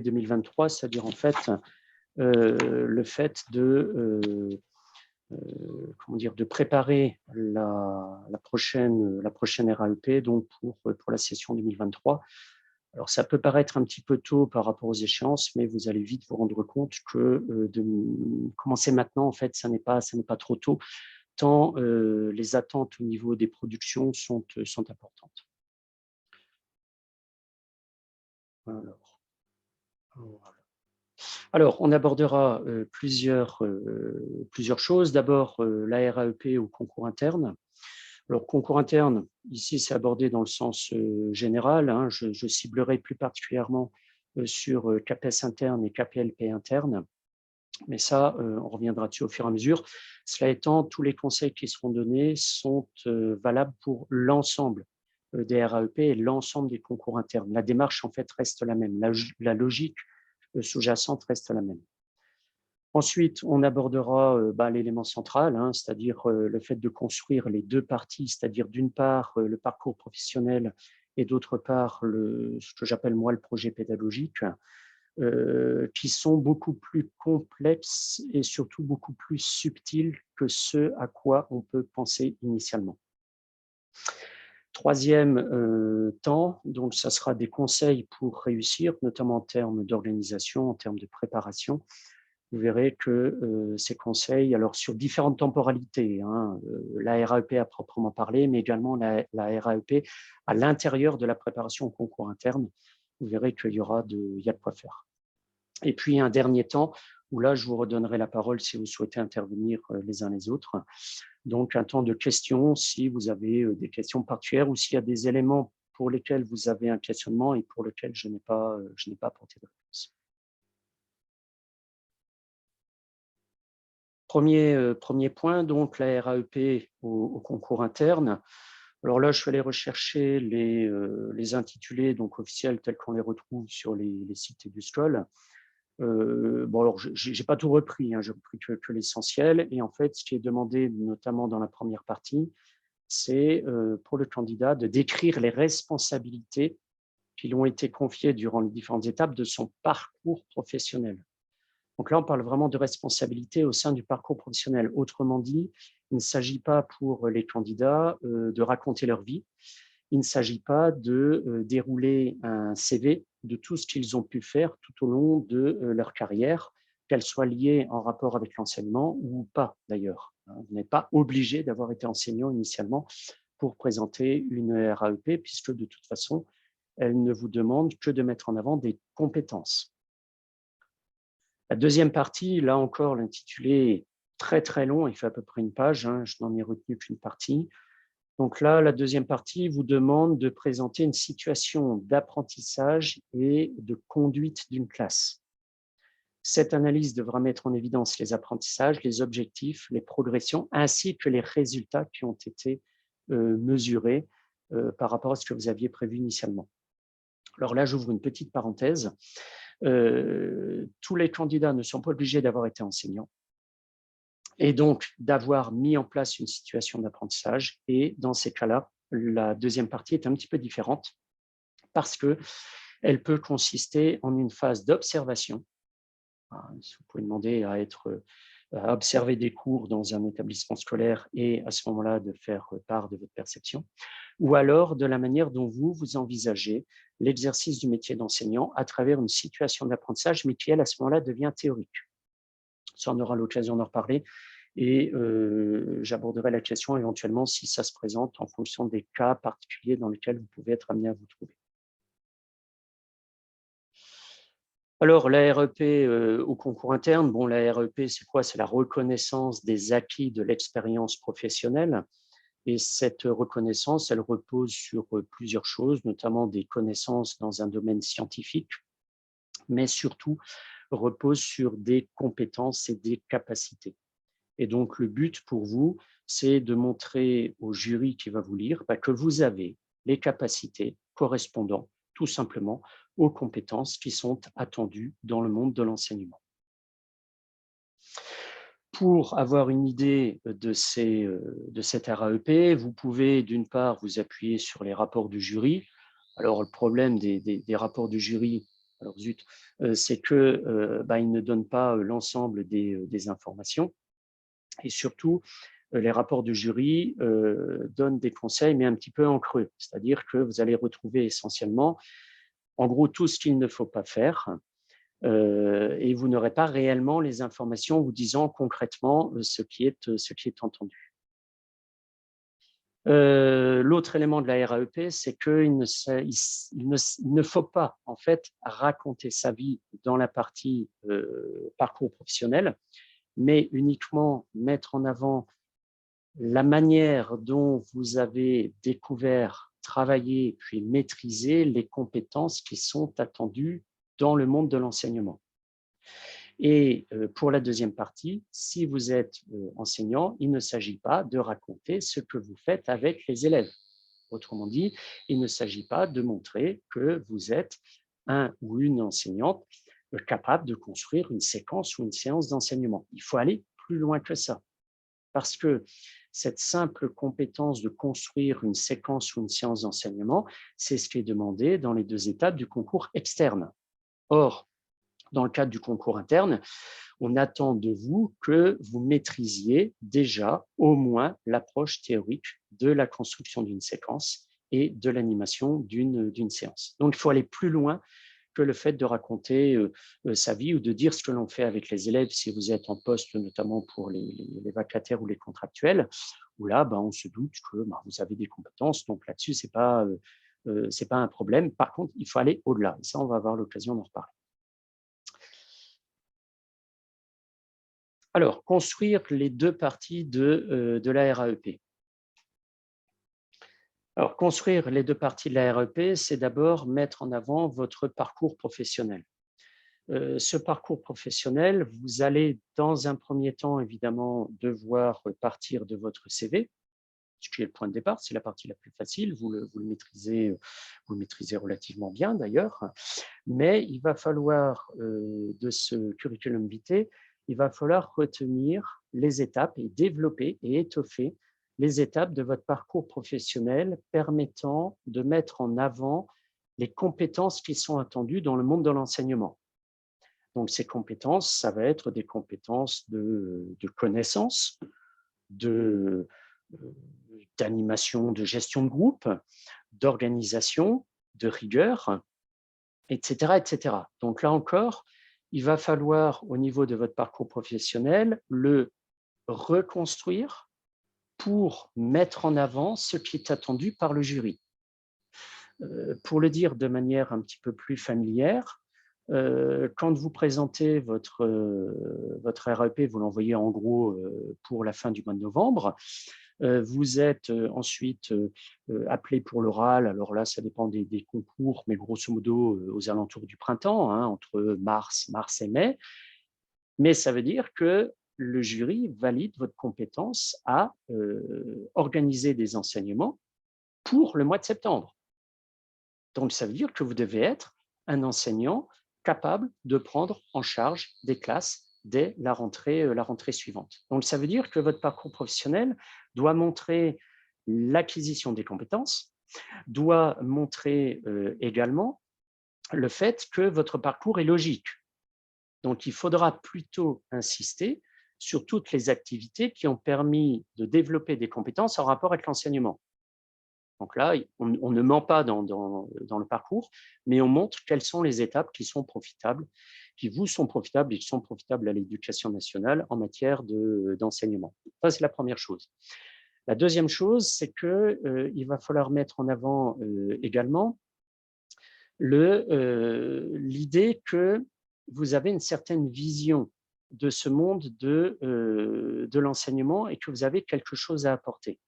2023, c'est-à-dire en fait le fait de préparer la prochaine RAEP donc pour la session 2023. Alors, ça peut paraître un petit peu tôt par rapport aux échéances, mais vous allez vite vous rendre compte que de commencer maintenant, en fait, ça n'est pas trop tôt, tant les attentes au niveau des productions sont importantes. Alors, on abordera plusieurs choses. D'abord, la RAEP au concours interne. Alors, concours interne, ici, c'est abordé dans le sens général. Hein. Je ciblerai plus particulièrement sur CAPES interne et KPLP interne. Mais ça, on reviendra dessus au fur et à mesure. Cela étant, tous les conseils qui seront donnés sont valables pour l'ensemble des RAEP et l'ensemble des concours internes. La démarche, en fait, reste la même. La logique sous-jacente reste la même. Ensuite, on abordera l'élément central, hein, c'est-à-dire le fait de construire les deux parties, c'est-à-dire d'une part le parcours professionnel et d'autre part ce que j'appelle moi le projet pédagogique, qui sont beaucoup plus complexes et surtout beaucoup plus subtils que ce à quoi on peut penser initialement. Troisième temps, donc ça sera des conseils pour réussir, notamment en termes d'organisation, en termes de préparation. Vous verrez que ces conseils, alors sur différentes temporalités, hein, la RAEP à proprement parler, mais également la RAEP à l'intérieur de la préparation au concours interne, vous verrez qu'il y a de quoi faire. Et puis un dernier temps, où là je vous redonnerai la parole si vous souhaitez intervenir les uns les autres. Donc un temps de questions, si vous avez des questions particulières ou s'il y a des éléments pour lesquels vous avez un questionnement et pour lesquels je n'ai pas apporté de réponse. Premier point, donc la RAEP au concours interne. Alors là, je suis allé rechercher les intitulés donc officiels tels qu'on les retrouve sur les sites EduSchool. Bon, alors, je n'ai pas tout repris, hein, j'ai repris que l'essentiel. Et en fait, ce qui est demandé, notamment dans la première partie, c'est pour le candidat de décrire les responsabilités qui lui ont été confiées durant les différentes étapes de son parcours professionnel. Donc là, on parle vraiment de responsabilité au sein du parcours professionnel. Autrement dit, il ne s'agit pas pour les candidats de raconter leur vie. Il ne s'agit pas de dérouler un CV de tout ce qu'ils ont pu faire tout au long de leur carrière, qu'elle soit liée en rapport avec l'enseignement ou pas d'ailleurs. Vous n'êtes pas obligé d'avoir été enseignant initialement pour présenter une RAEP, puisque de toute façon, elle ne vous demande que de mettre en avant des compétences. La deuxième partie, là encore, l'intitulé est très très long, il fait à peu près une page, hein, je n'en ai retenu qu'une partie. Donc là, la deuxième partie vous demande de présenter une situation d'apprentissage et de conduite d'une classe. Cette analyse devra mettre en évidence les apprentissages, les objectifs, les progressions, ainsi que les résultats qui ont été mesurés par rapport à ce que vous aviez prévu initialement. Alors là, j'ouvre une petite parenthèse. Tous les candidats ne sont pas obligés d'avoir été enseignants et donc d'avoir mis en place une situation d'apprentissage. Et dans ces cas-là, la deuxième partie est un petit peu différente parce qu'elle peut consister en une phase d'observation. Vous pouvez demander à observer des cours dans un établissement scolaire et à ce moment-là de faire part de votre perception, ou alors de la manière dont vous envisagez l'exercice du métier d'enseignant à travers une situation d'apprentissage, mais qui, elle, à ce moment-là, devient théorique. Ça, on aura l'occasion d'en reparler et j'aborderai la question éventuellement si ça se présente en fonction des cas particuliers dans lesquels vous pouvez être amené à vous trouver. Alors, la REP au concours interne, bon, la REP, c'est quoi? C'est la reconnaissance des acquis de l'expérience professionnelle. Et cette reconnaissance, elle repose sur plusieurs choses, notamment des connaissances dans un domaine scientifique, mais surtout repose sur des compétences et des capacités. Et donc, le but pour vous, c'est de montrer au jury qui va vous lire que vous avez les capacités correspondant tout simplement aux compétences qui sont attendues dans le monde de l'enseignement. Pour avoir une idée de cette RAEP, vous pouvez d'une part vous appuyer sur les rapports du jury. Alors le problème des rapports du jury, alors zut, c'est que il ne donne pas l'ensemble des informations et surtout, les rapports de jury donnent des conseils, mais un petit peu en creux. C'est-à-dire que vous allez retrouver essentiellement, en gros, tout ce qu'il ne faut pas faire et vous n'aurez pas réellement les informations vous disant concrètement ce qui est entendu. L'autre élément de la RAEP, c'est qu'il ne faut pas, en fait, raconter sa vie dans la partie parcours professionnel, mais uniquement mettre en avant la manière dont vous avez découvert, travaillé, puis maîtrisé les compétences qui sont attendues dans le monde de l'enseignement. Et pour la deuxième partie, si vous êtes enseignant, il ne s'agit pas de raconter ce que vous faites avec les élèves. Autrement dit, il ne s'agit pas de montrer que vous êtes un ou une enseignante capable de construire une séquence ou une séance d'enseignement. Il faut aller plus loin que ça. Parce que cette simple compétence de construire une séquence ou une séance d'enseignement, c'est ce qui est demandé dans les 2 étapes du concours externe. Or, dans le cadre du concours interne, on attend de vous que vous maîtrisiez déjà au moins l'approche théorique de la construction d'une séquence et de l'animation d'une séance. Donc, il faut aller plus loin que le fait de raconter sa vie ou de dire ce que l'on fait avec les élèves si vous êtes en poste, notamment pour les vacataires ou les contractuels, où là, on se doute que vous avez des compétences, donc là-dessus, c'est pas un problème. Par contre, il faut aller au-delà. Et ça, on va avoir l'occasion d'en reparler. Alors, construire les 2 parties de la RAEP. Alors, construire les 2 parties de la RAEP, c'est d'abord mettre en avant votre parcours professionnel. Ce parcours professionnel, vous allez dans un premier temps, évidemment, devoir partir de votre CV, ce qui est le point de départ, c'est la partie la plus facile, vous le maîtrisez relativement bien d'ailleurs, mais il va falloir, de ce curriculum vitae, il va falloir retenir les étapes et développer et étoffer les étapes de votre parcours professionnel permettant de mettre en avant les compétences qui sont attendues dans le monde de l'enseignement. Donc, ces compétences, ça va être des compétences de connaissances, d'animation, de gestion de groupe, d'organisation, de rigueur, etc., etc. Donc là encore, il va falloir, au niveau de votre parcours professionnel, le reconstruire pour mettre en avant ce qui est attendu par le jury. Pour le dire de manière un petit peu plus familière, quand vous présentez votre REP, vous l'envoyez en gros pour la fin du mois de novembre. Vous êtes ensuite appelé pour l'oral. Alors là, ça dépend des concours, mais grosso modo aux alentours du printemps, entre mars et mai. Mais ça veut dire que le jury valide votre compétence à organiser des enseignements pour le mois de septembre. Donc, ça veut dire que vous devez être un enseignant capable de prendre en charge des classes dès la rentrée suivante. Donc, ça veut dire que votre parcours professionnel doit montrer l'acquisition des compétences, doit montrer également le fait que votre parcours est logique. Donc, il faudra plutôt insister sur toutes les activités qui ont permis de développer des compétences en rapport avec l'enseignement. Donc là, on ne ment pas dans le parcours, mais on montre quelles sont les étapes qui sont profitables, qui vous sont profitables et qui sont profitables à l'éducation nationale en matière d'enseignement. Ça, c'est la première chose. La deuxième chose, c'est qu'il va falloir mettre en avant également l'idée que vous avez une certaine vision de ce monde de l'enseignement et que vous avez quelque chose à apporter.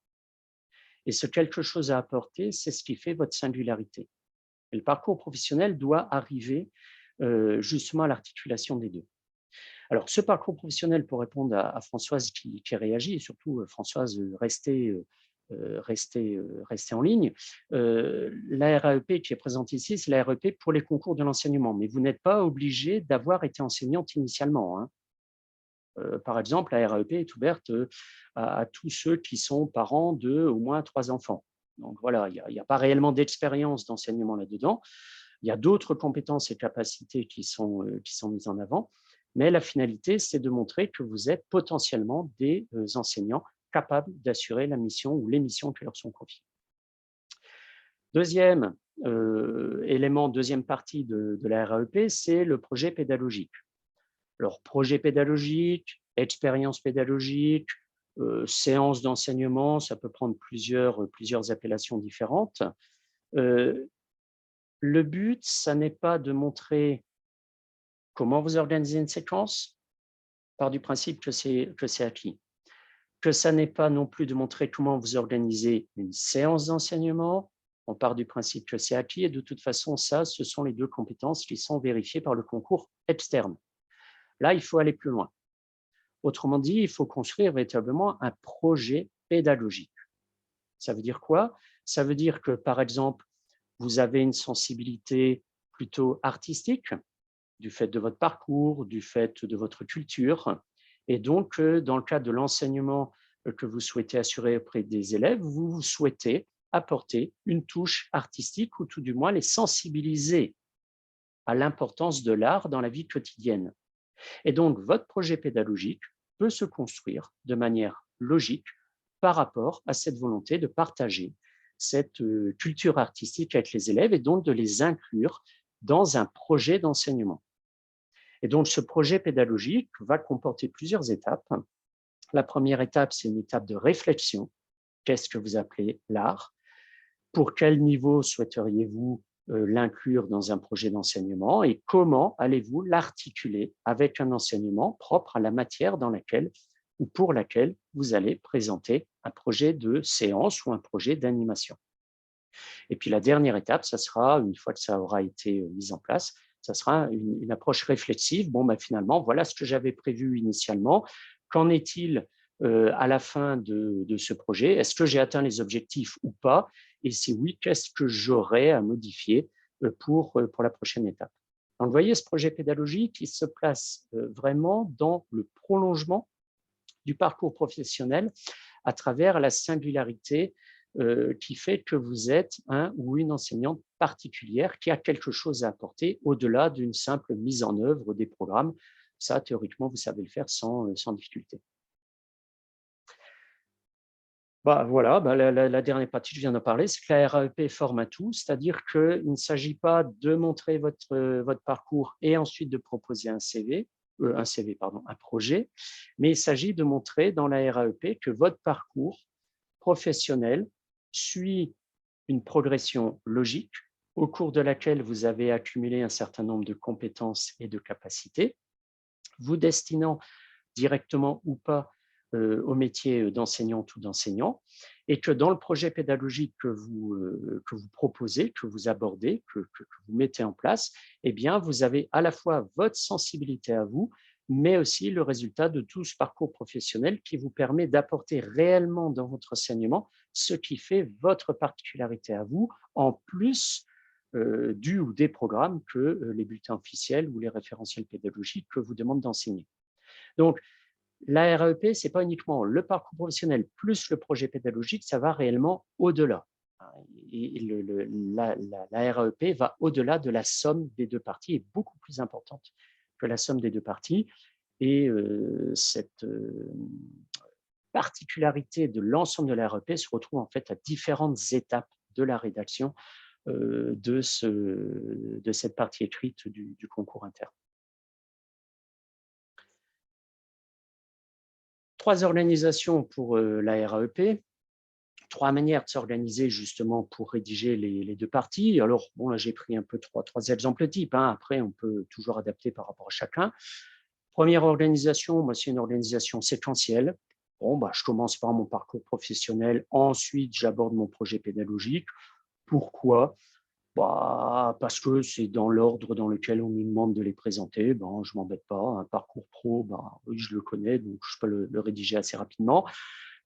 Et ce quelque chose à apporter, c'est ce qui fait votre singularité. Et le parcours professionnel doit arriver justement à l'articulation des 2. Alors, ce parcours professionnel, pour répondre à Françoise qui réagit, et surtout Françoise, restez en ligne. La RAEP qui est présente ici, c'est la RAEP pour les concours de l'enseignement, mais vous n'êtes pas obligé d'avoir été enseignante initialement. Par exemple, la RAEP est ouverte à tous ceux qui sont parents de au moins 3 enfants. Donc voilà, il n'y a pas réellement d'expérience d'enseignement là-dedans. Il y a d'autres compétences et capacités qui sont mises en avant, mais la finalité, c'est de montrer que vous êtes potentiellement des enseignants capables d'assurer la mission ou les missions qui leur sont confiées. Deuxième élément, deuxième partie de la RAEP, c'est le projet pédagogique. Alors, projet pédagogique, expérience pédagogique, séance d'enseignement, ça peut prendre plusieurs appellations différentes. Le but, ça n'est pas de montrer comment vous organisez une séquence, part du principe que c'est acquis. Que ça n'est pas non plus de montrer comment vous organisez une séance d'enseignement, on part du principe que c'est acquis, et de toute façon, ça, ce sont les deux compétences qui sont vérifiées par le concours externe. Là, il faut aller plus loin. Autrement dit, il faut construire véritablement un projet pédagogique. Ça veut dire quoi? Ça veut dire que, par exemple, vous avez une sensibilité plutôt artistique, du fait de votre parcours, du fait de votre culture, et donc, dans le cadre de l'enseignement que vous souhaitez assurer auprès des élèves, vous souhaitez apporter une touche artistique, ou tout du moins les sensibiliser à l'importance de l'art dans la vie quotidienne. Et donc, votre projet pédagogique peut se construire de manière logique par rapport à cette volonté de partager cette culture artistique avec les élèves et donc de les inclure dans un projet d'enseignement. Et donc, ce projet pédagogique va comporter plusieurs étapes. La première étape, c'est une étape de réflexion. Qu'est-ce que vous appelez l'art? Pour quel niveau souhaiteriez-vous l'inclure dans un projet d'enseignement et comment allez-vous l'articuler avec un enseignement propre à la matière dans laquelle ou pour laquelle vous allez présenter un projet de séance ou un projet d'animation. Et puis la dernière étape, ça sera, une fois que ça aura été mis en place, ça sera une approche réflexive. Bon, ben finalement, voilà ce que j'avais prévu initialement. Qu'en est-il à la fin de ce projet? Est-ce que j'ai atteint les objectifs ou pas? Et si oui, qu'est-ce que j'aurais à modifier pour la prochaine étape? Donc, vous voyez, ce projet pédagogique, il se place vraiment dans le prolongement du parcours professionnel à travers la singularité qui fait que vous êtes un ou une enseignante particulière qui a quelque chose à apporter au-delà d'une simple mise en œuvre des programmes. Ça, théoriquement, vous savez le faire sans difficulté. Bah, voilà, bah, la dernière partie, je viens d'en parler, c'est que la RAEP forme à tout, c'est-à-dire qu'il ne s'agit pas de montrer votre parcours et ensuite de proposer un projet, mais il s'agit de montrer dans la RAEP que votre parcours professionnel suit une progression logique au cours de laquelle vous avez accumulé un certain nombre de compétences et de capacités, vous destinant directement ou pas au métier d'enseignante ou d'enseignant, et que dans le projet pédagogique que vous proposez, que vous abordez, que vous mettez en place, eh bien, vous avez à la fois votre sensibilité à vous, mais aussi le résultat de tout ce parcours professionnel qui vous permet d'apporter réellement dans votre enseignement ce qui fait votre particularité à vous, en plus du ou des programmes que les bulletins officiels ou les référentiels pédagogiques que vous demandent d'enseigner. Donc, la RAEP, ce n'est pas uniquement le parcours professionnel plus le projet pédagogique, ça va réellement au-delà. Et la RAEP va au-delà de la somme des deux parties, est beaucoup plus importante que la somme des deux parties. Et cette particularité de l'ensemble de la RAEP se retrouve en fait à différentes étapes de la rédaction de cette partie écrite du concours interne. 3 organisations pour la RAEP, 3 manières de s'organiser justement pour rédiger les deux parties. Alors, bon, là, j'ai pris un peu trois exemples types. Hein. Après, on peut toujours adapter par rapport à chacun. Première organisation, moi, c'est une organisation séquentielle. Bon, bah, je commence par mon parcours professionnel, ensuite j'aborde mon projet pédagogique. Pourquoi? Bah, parce que c'est dans l'ordre dans lequel on nous demande de les présenter. Ben, je ne m'embête pas. Un parcours pro, ben, oui, je le connais, donc je peux le rédiger assez rapidement.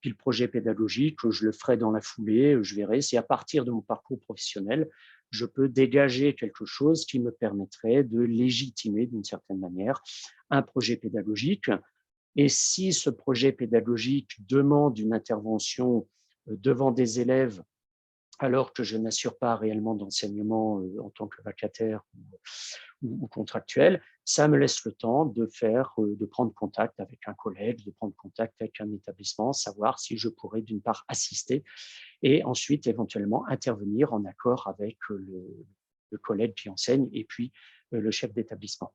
Puis le projet pédagogique, je le ferai dans la foulée. Je verrai si à partir de mon parcours professionnel, je peux dégager quelque chose qui me permettrait de légitimer d'une certaine manière un projet pédagogique. Et si ce projet pédagogique demande une intervention devant des élèves alors que je n'assure pas réellement d'enseignement en tant que vacataire ou contractuel, ça me laisse le temps de prendre contact avec un collègue, de prendre contact avec un établissement, savoir si je pourrais d'une part assister et ensuite éventuellement intervenir en accord avec le collègue qui enseigne et puis le chef d'établissement.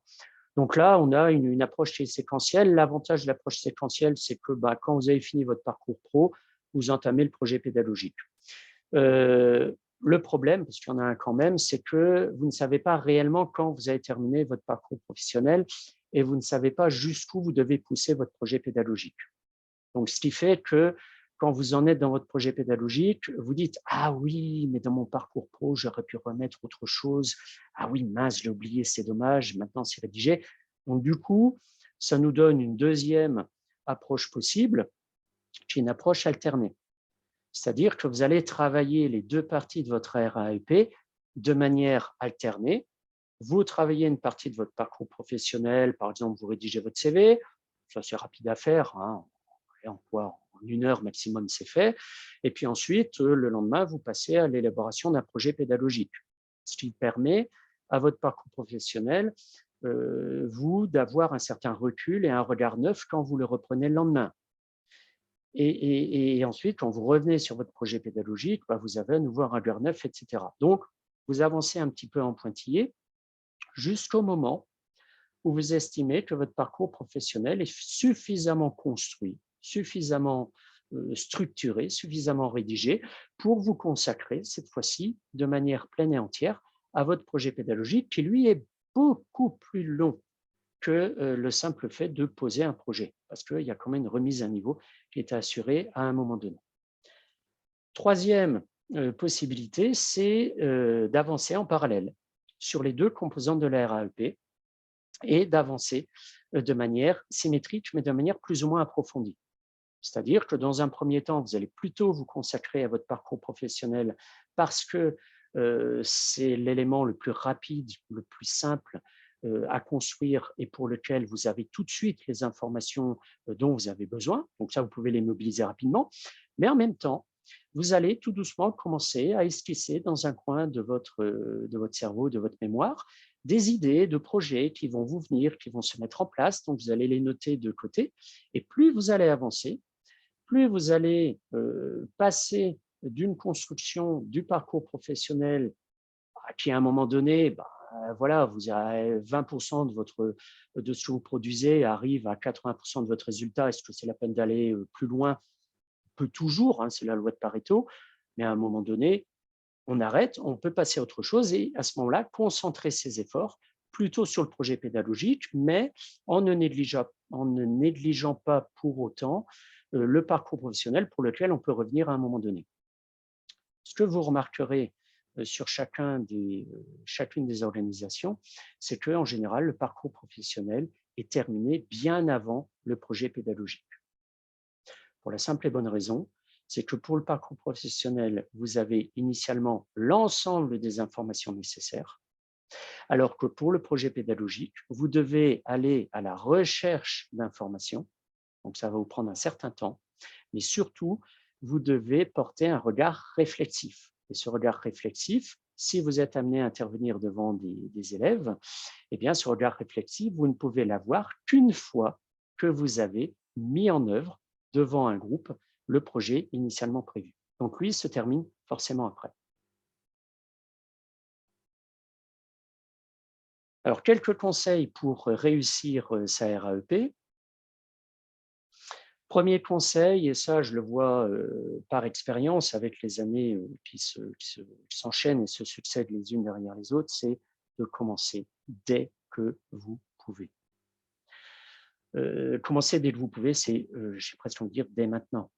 Donc là, on a une approche qui est séquentielle. L'avantage de l'approche séquentielle, c'est que quand vous avez fini votre parcours pro, vous entamez le projet pédagogique. Le problème, parce qu'il y en a un quand même, c'est que vous ne savez pas réellement quand vous avez terminé votre parcours professionnel et vous ne savez pas jusqu'où vous devez pousser votre projet pédagogique. Donc, ce qui fait que quand vous en êtes dans votre projet pédagogique, vous dites « Ah oui, mais dans mon parcours pro, j'aurais pu remettre autre chose. Ah oui, mince, j'ai oublié, c'est dommage, maintenant c'est rédigé. » Donc, du coup, ça nous donne une deuxième approche possible, qui est une approche alternée. C'est-à-dire que vous allez travailler les deux parties de votre RAEP de manière alternée. Vous travaillez une partie de votre parcours professionnel, par exemple, vous rédigez votre CV, ça c'est rapide à faire, hein. En 1 heure maximum, c'est fait. Et puis ensuite, le lendemain, vous passez à l'élaboration d'un projet pédagogique, ce qui permet à votre parcours professionnel, vous, d'avoir un certain recul et un regard neuf quand vous le reprenez le lendemain. Et ensuite, quand vous revenez sur votre projet pédagogique, vous avez à nouveau un regard neuf, etc. Donc, vous avancez un petit peu en pointillé jusqu'au moment où vous estimez que votre parcours professionnel est suffisamment construit, suffisamment structuré, suffisamment rédigé pour vous consacrer cette fois-ci de manière pleine et entière à votre projet pédagogique qui, lui, est beaucoup plus long que le simple fait de poser un projet, parce qu'il y a quand même une remise à niveau qui est assurée à un moment donné. Troisième possibilité, c'est d'avancer en parallèle sur les deux composantes de la RAEP et d'avancer de manière symétrique, mais de manière plus ou moins approfondie. C'est-à-dire que dans un premier temps, vous allez plutôt vous consacrer à votre parcours professionnel parce que c'est l'élément le plus rapide, le plus simple à construire et pour lequel vous avez tout de suite les informations dont vous avez besoin. Donc ça, vous pouvez les mobiliser rapidement. Mais en même temps, vous allez tout doucement commencer à esquisser dans un coin de votre cerveau, de votre mémoire, des idées de projets qui vont vous venir, qui vont se mettre en place. Donc, vous allez les noter de côté. Et plus vous allez avancer, plus vous allez passer d'une construction du parcours professionnel qui, à un moment donné, voilà, vous avez 20% de ce que vous produisez arrive à 80% de votre résultat. Est-ce que c'est la peine d'aller plus loin? Peut toujours, hein, c'est la loi de Pareto, mais à un moment donné, on arrête, on peut passer à autre chose et à ce moment-là, concentrer ses efforts plutôt sur le projet pédagogique, mais en ne négligeant pas pour autant le parcours professionnel pour lequel on peut revenir à un moment donné. Ce que vous remarquerez sur chacune des organisations, c'est qu'en général, le parcours professionnel est terminé bien avant le projet pédagogique. Pour la simple et bonne raison, c'est que pour le parcours professionnel, vous avez initialement l'ensemble des informations nécessaires, alors que pour le projet pédagogique, vous devez aller à la recherche d'informations, donc ça va vous prendre un certain temps, mais surtout, vous devez porter un regard réflexif. Et ce regard réflexif, si vous êtes amené à intervenir devant des élèves, eh bien, ce regard réflexif, vous ne pouvez l'avoir qu'une fois que vous avez mis en œuvre devant un groupe le projet initialement prévu. Donc, lui se termine forcément après. Alors, quelques conseils pour réussir sa RAEP. Premier conseil, et ça je le vois par expérience avec les années qui s'enchaînent et se succèdent les unes derrière les autres, c'est de commencer dès que vous pouvez. Commencer dès que vous pouvez, c'est, j'ai presque envie de dire, dès maintenant.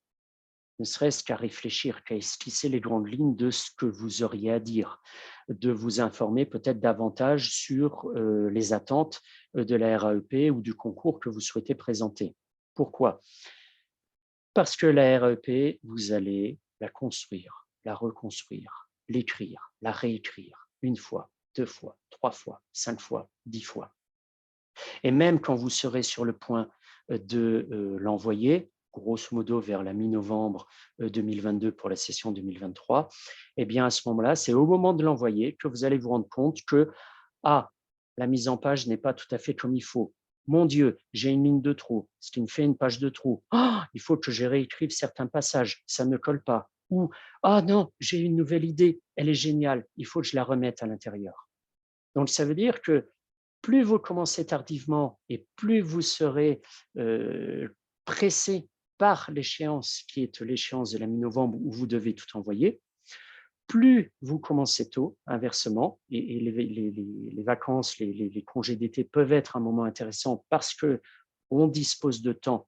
Ne serait-ce qu'à réfléchir, qu'à esquisser les grandes lignes de ce que vous auriez à dire, de vous informer peut-être davantage sur les attentes de la RAEP ou du concours que vous souhaitez présenter. Pourquoi? Parce que la RAEP, vous allez la construire, la reconstruire, l'écrire, la réécrire, 1 fois, 2 fois, 3 fois, 5 fois, 10 fois. Et même quand vous serez sur le point de l'envoyer, grosso modo vers la mi-novembre 2022 pour la session 2023, eh bien à ce moment-là, c'est au moment de l'envoyer que vous allez vous rendre compte que la mise en page n'est pas tout à fait comme il faut. Mon Dieu, j'ai une ligne de trop, ce qui me fait une page de trop. Il faut que je réécrive certains passages, ça ne colle pas. Ou non, j'ai une nouvelle idée, elle est géniale, il faut que je la remette à l'intérieur. Donc ça veut dire que plus vous commencez tardivement et plus vous serez pressé par l'échéance qui est l'échéance de la mi-novembre où vous devez tout envoyer, plus vous commencez tôt, inversement, et les vacances, les congés d'été peuvent être un moment intéressant parce qu'on dispose de temps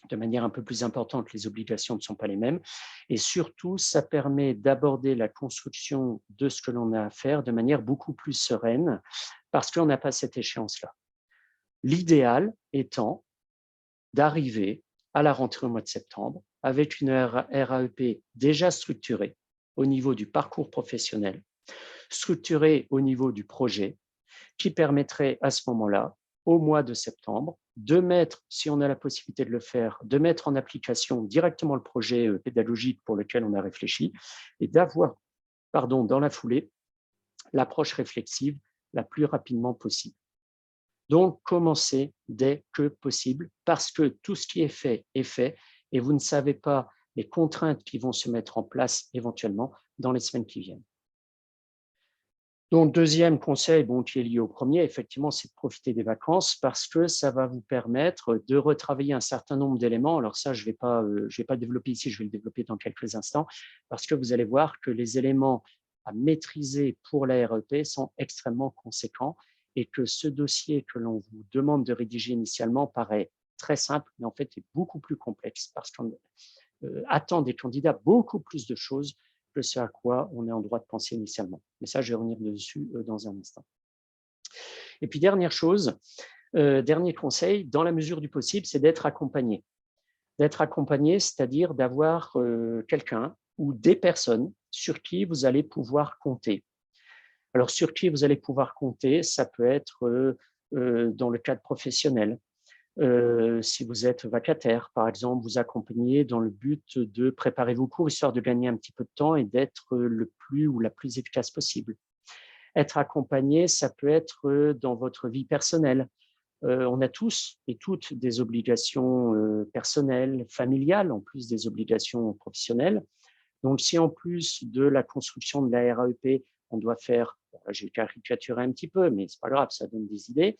de manière un peu plus importante, les obligations ne sont pas les mêmes. Et surtout, ça permet d'aborder la construction de ce que l'on a à faire de manière beaucoup plus sereine parce qu'on n'a pas cette échéance-là. L'idéal étant d'arriver à la rentrée au mois de septembre avec une RAEP déjà structurée au niveau du parcours professionnel, structurée au niveau du projet, qui permettrait à ce moment-là, au mois de septembre, de mettre, si on a la possibilité de le faire, de mettre en application directement le projet pédagogique pour lequel on a réfléchi et d'avoir, dans la foulée, l'approche réflexive la plus rapidement possible. Donc, commencez dès que possible parce que tout ce qui est fait et vous ne savez pas les contraintes qui vont se mettre en place éventuellement dans les semaines qui viennent. Donc, deuxième conseil, qui est lié au premier, effectivement, c'est de profiter des vacances parce que ça va vous permettre de retravailler un certain nombre d'éléments. Alors ça, je vais pas développer ici, je vais le développer dans quelques instants parce que vous allez voir que les éléments à maîtriser pour la REP sont extrêmement conséquents et que ce dossier que l'on vous demande de rédiger initialement paraît très simple, mais en fait est beaucoup plus complexe parce qu'on attend des candidats beaucoup plus de choses que ce à quoi on est en droit de penser initialement. Mais ça, je vais revenir dessus dans un instant. Et puis, dernière chose, dernier conseil, dans la mesure du possible, c'est d'être accompagné. D'être accompagné, c'est-à-dire d'avoir quelqu'un ou des personnes sur qui vous allez pouvoir compter. Alors, sur qui vous allez pouvoir compter, ça peut être dans le cadre professionnel. Si vous êtes vacataire, par exemple, vous accompagner dans le but de préparer vos cours, histoire de gagner un petit peu de temps et d'être le plus ou la plus efficace possible. Être accompagné, ça peut être dans votre vie personnelle. On a tous et toutes des obligations personnelles, familiales, en plus des obligations professionnelles. Donc, si en plus de la construction de la RAEP, on doit faire, j'ai caricaturé un petit peu, mais c'est pas grave, ça donne des idées,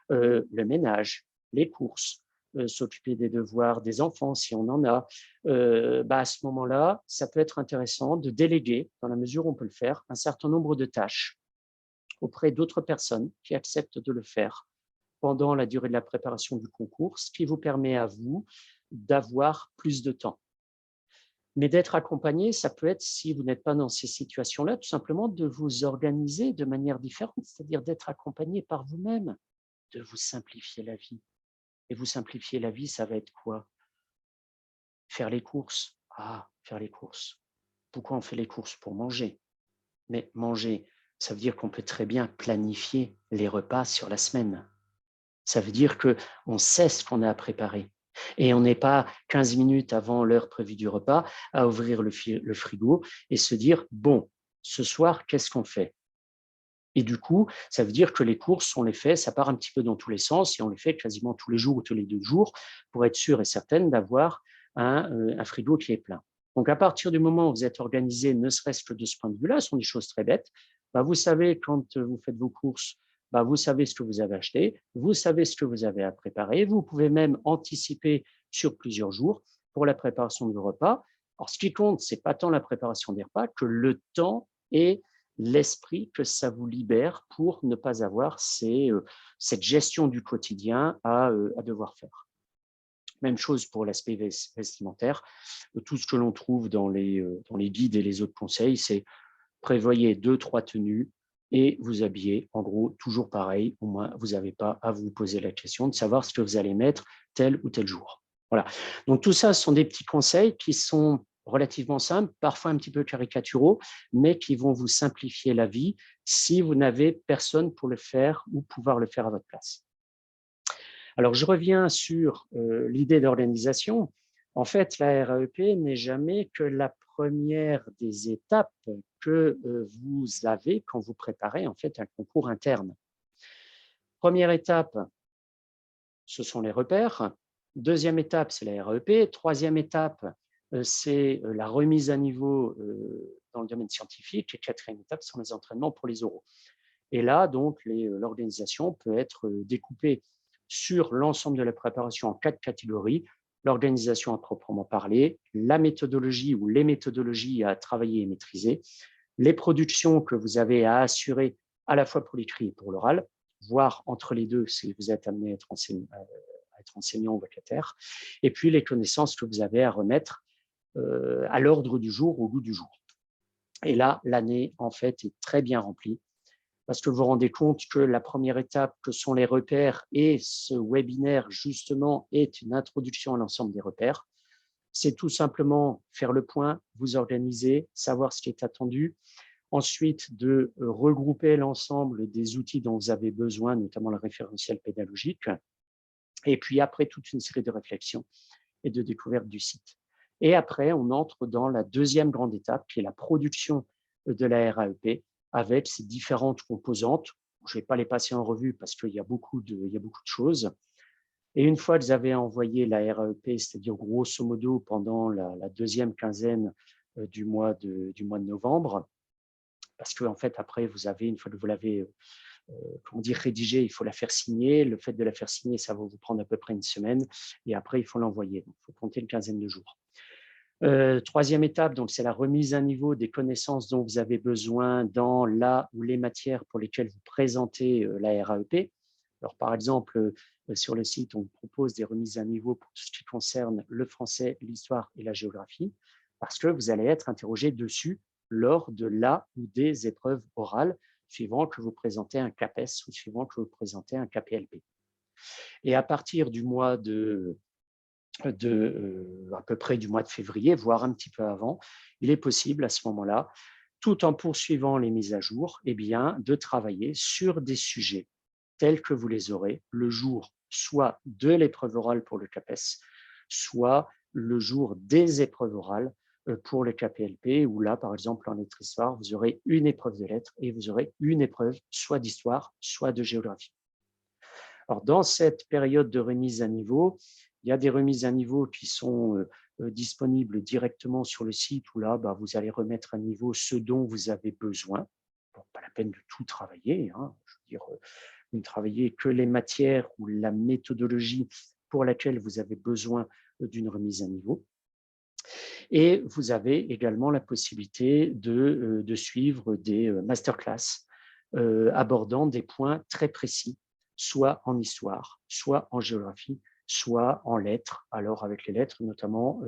le ménage, les courses, s'occuper des devoirs des enfants si on en a, à ce moment-là, ça peut être intéressant de déléguer, dans la mesure où on peut le faire, un certain nombre de tâches auprès d'autres personnes qui acceptent de le faire pendant la durée de la préparation du concours, ce qui vous permet à vous d'avoir plus de temps. Mais d'être accompagné, ça peut être, si vous n'êtes pas dans ces situations-là, tout simplement de vous organiser de manière différente, c'est-à-dire d'être accompagné par vous-même, de vous simplifier la vie. Et vous simplifier la vie, ça va être quoi? Faire les courses. Faire les courses. Pourquoi on fait les courses? Pour manger. Mais manger, ça veut dire qu'on peut très bien planifier les repas sur la semaine. Ça veut dire qu'on sait ce qu'on a à préparer. Et on n'est pas 15 minutes avant l'heure prévue du repas à ouvrir le frigo et se dire, bon, ce soir, qu'est-ce qu'on fait? Et du coup, ça veut dire que les courses, on les fait, ça part un petit peu dans tous les sens et on les fait quasiment tous les jours ou tous les 2 jours pour être sûr et certaine d'avoir un frigo qui est plein. Donc, à partir du moment où vous êtes organisé, ne serait-ce que de ce point de vue-là, ce sont des choses très bêtes. Vous savez, quand vous faites vos courses, vous savez ce que vous avez acheté, vous savez ce que vous avez à préparer. Vous pouvez même anticiper sur plusieurs jours pour la préparation de vos repas. Alors, ce qui compte, c'est pas tant la préparation des repas que le temps et l'esprit que ça vous libère pour ne pas avoir cette gestion du quotidien à devoir faire. Même chose pour l'aspect vestimentaire. Tout ce que l'on trouve dans les guides et les autres conseils, c'est prévoyez 2-3 tenues et vous habillez, en gros, toujours pareil. Au moins, vous n'avez pas à vous poser la question de savoir ce que vous allez mettre tel ou tel jour. Voilà. Donc, tout ça, ce sont des petits conseils qui sont relativement simples, parfois un petit peu caricaturaux, mais qui vont vous simplifier la vie si vous n'avez personne pour le faire ou pouvoir le faire à votre place. Alors, je reviens sur l'idée d'organisation. En fait, la RAEP n'est jamais que la première des étapes que vous avez quand vous préparez en fait un concours interne. Première étape, ce sont les repères. Deuxième étape, c'est la RAEP. Troisième étape, c'est la remise à niveau dans le domaine scientifique. Et quatrième étape, ce sont les entraînements pour les oraux. Et là, donc, l'organisation peut être découpée sur l'ensemble de la préparation en 4 catégories. L'organisation à proprement parler, la méthodologie ou les méthodologies à travailler et maîtriser, les productions que vous avez à assurer à la fois pour l'écrit et pour l'oral, voire entre les deux si vous êtes amené à être enseignant ou vacataire, et puis les connaissances que vous avez à remettre à l'ordre du jour, au goût du jour. Et là, l'année, en fait, est très bien remplie parce que vous vous rendez compte que la première étape, que sont les repères, et ce webinaire, justement, est une introduction à l'ensemble des repères. C'est tout simplement faire le point, vous organiser, savoir ce qui est attendu, ensuite de regrouper l'ensemble des outils dont vous avez besoin, notamment le référentiel pédagogique, et puis après toute une série de réflexions et de découvertes du site. Et après, on entre dans la deuxième grande étape, qui est la production de la RAEP, avec ses différentes composantes. Je ne vais pas les passer en revue parce qu'il y a beaucoup de choses. Et une fois que vous avez envoyé la RAEP, c'est-à-dire grosso modo pendant la deuxième quinzaine du mois de novembre, parce qu'en fait, après, vous avez, une fois que vous l'avez rédigée, il faut la faire signer. Le fait de la faire signer, ça va vous prendre à peu près une semaine. Et après, il faut l'envoyer. Il faut compter une quinzaine de jours. Troisième étape, donc c'est la remise à niveau des connaissances dont vous avez besoin dans la ou les matières pour lesquelles vous présentez la RAEP. Alors, par exemple, sur le site, on propose des remises à niveau pour tout ce qui concerne le français, l'histoire et la géographie, parce que vous allez être interrogé dessus lors de la ou des épreuves orales, suivant que vous présentez un CAPES ou suivant que vous présentez un KPLP. Et à partir du mois à peu près du mois de février, voire un petit peu avant, il est possible à ce moment-là, tout en poursuivant les mises à jour, eh bien, de travailler sur des sujets tels que vous les aurez le jour soit de l'épreuve orale pour le CAPES, soit le jour des épreuves orales pour le KPLP, où là, par exemple, en lettres-histoire, vous aurez une épreuve de lettres et vous aurez une épreuve soit d'histoire, soit de géographie. Alors, dans cette période de remise à niveau, il y a des remises à niveau qui sont disponibles directement sur le site où là, vous allez remettre à niveau ce dont vous avez besoin. Bon, pas la peine de tout travailler. Hein. Je veux dire, vous ne travaillez que les matières ou la méthodologie pour laquelle vous avez besoin d'une remise à niveau. Et vous avez également la possibilité de suivre des masterclass abordant des points très précis, soit en histoire, soit en géographie, soit en lettres, alors avec les lettres notamment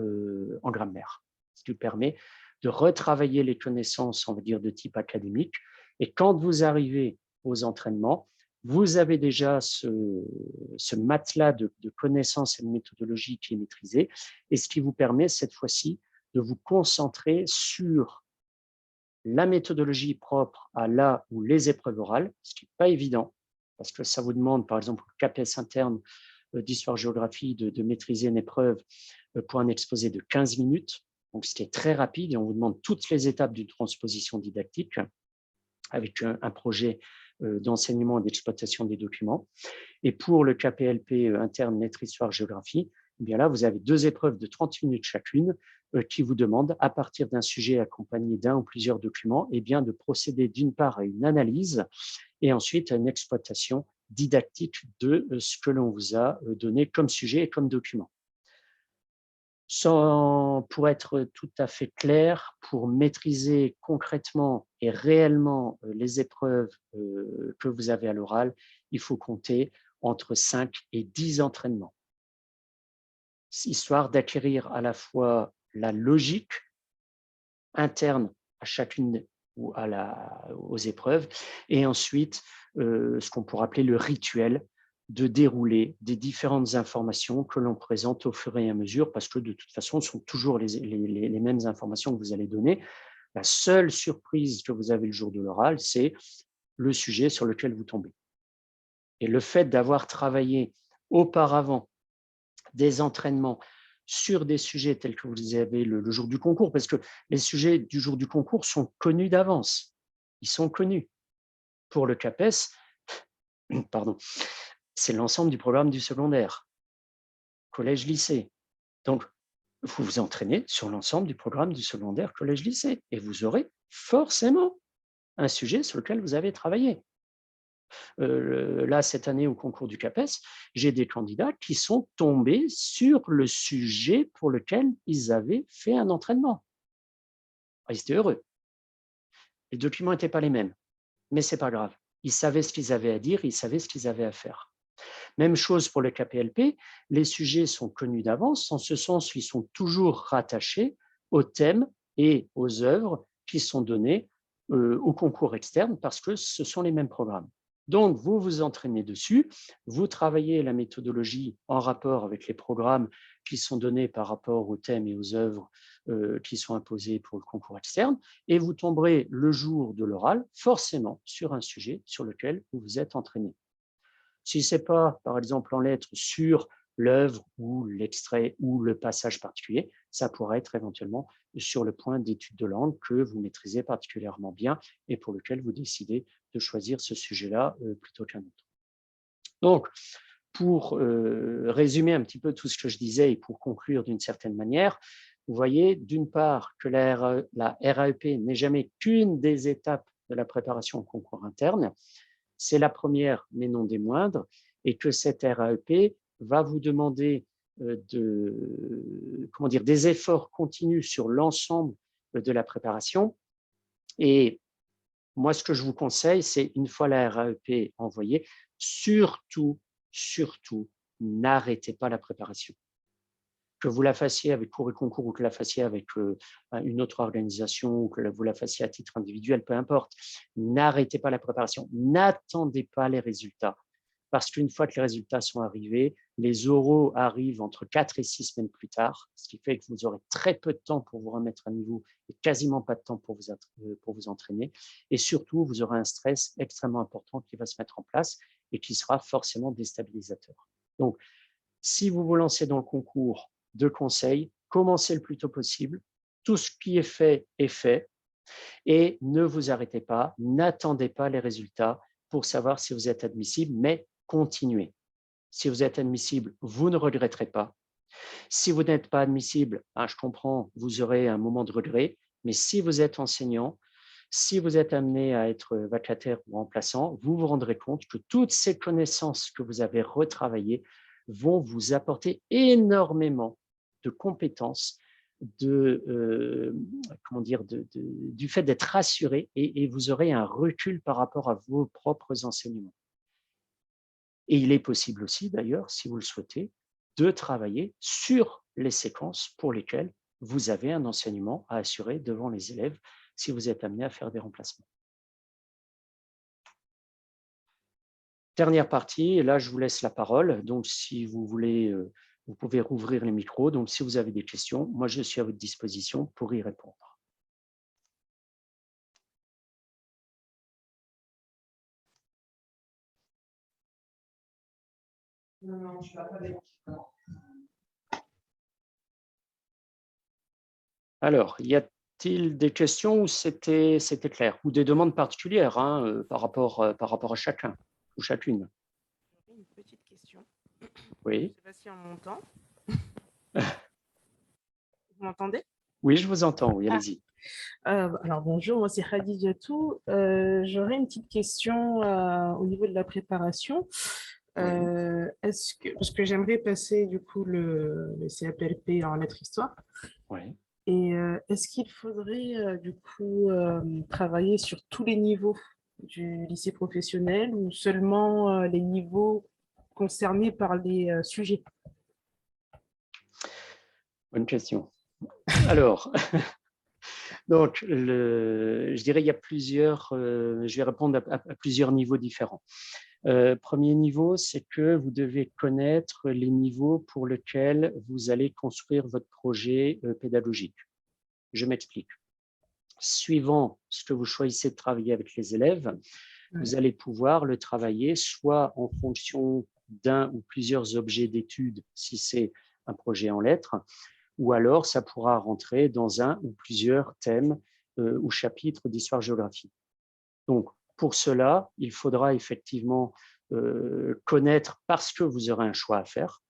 en grammaire, ce qui permet de retravailler les connaissances, on va dire, de type académique. Et quand vous arrivez aux entraînements, vous avez déjà ce matelas de connaissances et de méthodologie qui est maîtrisé, et ce qui vous permet cette fois-ci de vous concentrer sur la méthodologie propre à la ou les épreuves orales, ce qui n'est pas évident, parce que ça vous demande, par exemple, le CAPES interne d'histoire-géographie, de maîtriser une épreuve pour un exposé de 15 minutes, donc ce qui est très rapide, et on vous demande toutes les étapes d'une transposition didactique avec un projet d'enseignement et d'exploitation des documents. Et pour le KPLP interne lettres, histoire, géographie, eh bien là, vous avez 2 épreuves de 30 minutes chacune qui vous demandent, à partir d'un sujet accompagné d'un ou plusieurs documents, eh bien de procéder d'une part à une analyse et ensuite à une exploitation didactique de ce que l'on vous a donné comme sujet et comme document. Pour être tout à fait clair, pour maîtriser concrètement et réellement les épreuves que vous avez à l'oral, il faut compter entre 5 et 10 entraînements, histoire d'acquérir à la fois la logique interne à chacune ou aux épreuves, et ensuite ce qu'on pourrait appeler le rituel de dérouler des différentes informations que l'on présente au fur et à mesure, parce que de toute façon, ce sont toujours les mêmes informations que vous allez donner. La seule surprise que vous avez le jour de l'oral, c'est le sujet sur lequel vous tombez. Et le fait d'avoir travaillé auparavant des entraînements sur des sujets tels que vous avez le jour du concours, parce que les sujets du jour du concours sont connus d'avance. Ils sont connus. Pour le CAPES, pardon, c'est l'ensemble du programme du secondaire, collège-lycée. Donc, vous vous entraînez sur l'ensemble du programme du secondaire, collège-lycée, et vous aurez forcément un sujet sur lequel vous avez travaillé. Là, cette année, au concours du CAPES, j'ai des candidats qui sont tombés sur le sujet pour lequel ils avaient fait un entraînement. Ils étaient heureux. Les documents n'étaient pas les mêmes, mais ce n'est pas grave. Ils savaient ce qu'ils avaient à dire, ils savaient ce qu'ils avaient à faire. Même chose pour le KPLP, les sujets sont connus d'avance, en ce sens où ils sont toujours rattachés aux thèmes et aux œuvres qui sont données au concours externe parce que ce sont les mêmes programmes. Donc, vous vous entraînez dessus, vous travaillez la méthodologie en rapport avec les programmes qui sont donnés par rapport aux thèmes et aux œuvres qui sont imposés pour le concours externe, et vous tomberez le jour de l'oral forcément sur un sujet sur lequel vous vous êtes entraîné. Si ce n'est pas, par exemple, en lettres sur l'œuvre ou l'extrait ou le passage particulier, ça pourrait être éventuellement sur le point d'étude de langue que vous maîtrisez particulièrement bien et pour lequel vous décidez de choisir ce sujet-là plutôt qu'un autre. Donc, pour résumer un petit peu tout ce que je disais et pour conclure d'une certaine manière, vous voyez d'une part que la RAEP n'est jamais qu'une des étapes de la préparation au concours interne, c'est la première, mais non des moindres, et que cette RAEP va vous demander des efforts continus sur l'ensemble de la préparation. Et moi, ce que je vous conseille, c'est une fois la RAEP envoyée, surtout, n'arrêtez pas la préparation. Que vous la fassiez avec Cours et Concours ou que la fassiez avec une autre organisation ou que vous la fassiez à titre individuel, peu importe, n'arrêtez pas la préparation, n'attendez pas les résultats. Parce qu'une fois que les résultats sont arrivés, les oraux arrivent entre 4 et 6 semaines plus tard, ce qui fait que vous aurez très peu de temps pour vous remettre à niveau et quasiment pas de temps pour vous entraîner. Et surtout, vous aurez un stress extrêmement important qui va se mettre en place et qui sera forcément déstabilisateur. Donc, si vous vous lancez dans le concours, de conseils, commencez le plus tôt possible. Tout ce qui est fait et ne vous arrêtez pas, n'attendez pas les résultats pour savoir si vous êtes admissible, mais continuez. Si vous êtes admissible, vous ne regretterez pas. Si vous n'êtes pas admissible, je comprends, vous aurez un moment de regret, mais si vous êtes enseignant, si vous êtes amené à être vacataire ou remplaçant, vous vous rendrez compte que toutes ces connaissances que vous avez retravaillées vont vous apporter énormément de compétences, du fait d'être rassuré et vous aurez un recul par rapport à vos propres enseignements. Et il est possible aussi, d'ailleurs, si vous le souhaitez, de travailler sur les séquences pour lesquelles vous avez un enseignement à assurer devant les élèves si vous êtes amené à faire des remplacements. Dernière partie, et là je vous laisse la parole, donc si vous voulez, vous pouvez rouvrir les micros, donc si vous avez des questions, moi je suis à votre disposition pour y répondre. Non, je ne pas. Alors, y a-t-il des questions où c'était clair, ou des demandes particulières par rapport à chacun ou chacune? Une petite question. Oui. Je ne sais pas si on m'entend. Vous m'entendez? Oui, je vous entends, oui, allez-y. Alors bonjour, moi c'est Khadijatou. J'aurais une petite question au niveau de la préparation. Parce que j'aimerais passer du coup le CAPLP en lettres histoire. Oui. Et est-ce qu'il faudrait du coup travailler sur tous les niveaux du lycée professionnel ou seulement les niveaux concernés par les sujets? Bonne question. Alors, donc, je dirais il y a plusieurs, je vais répondre à plusieurs niveaux différents. Premier niveau, c'est que vous devez connaître les niveaux pour lesquels vous allez construire votre projet pédagogique. Je m'explique. Suivant ce que vous choisissez de travailler avec les élèves, vous allez pouvoir le travailler soit en fonction d'un ou plusieurs objets d'étude, si c'est un projet en lettres, ou alors ça pourra rentrer dans un ou plusieurs thèmes ou chapitres d'histoire-géographie. Donc, pour cela, il faudra effectivement connaître, parce que vous aurez un choix à faire,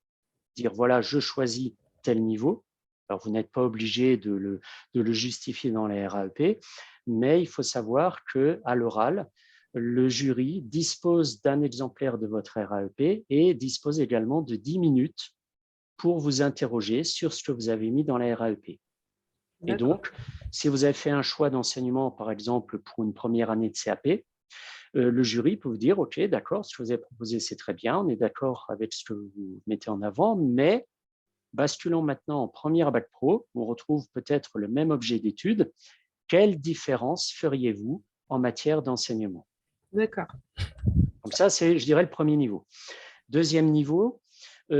dire voilà, je choisis tel niveau. Alors, vous n'êtes pas obligé de le justifier dans la RAEP, mais il faut savoir qu'à l'oral, le jury dispose d'un exemplaire de votre RAEP et dispose également de 10 minutes pour vous interroger sur ce que vous avez mis dans la RAEP. Et donc, si vous avez fait un choix d'enseignement, par exemple, pour une première année de CAP, le jury peut vous dire, OK, d'accord, ce que vous avez proposé, c'est très bien, on est d'accord avec ce que vous mettez en avant, mais basculons maintenant en première bac pro, on retrouve peut-être le même objet d'étude. Quelle différence feriez-vous en matière d'enseignement? D'accord. Donc ça, c'est, je dirais, le premier niveau. Deuxième niveau,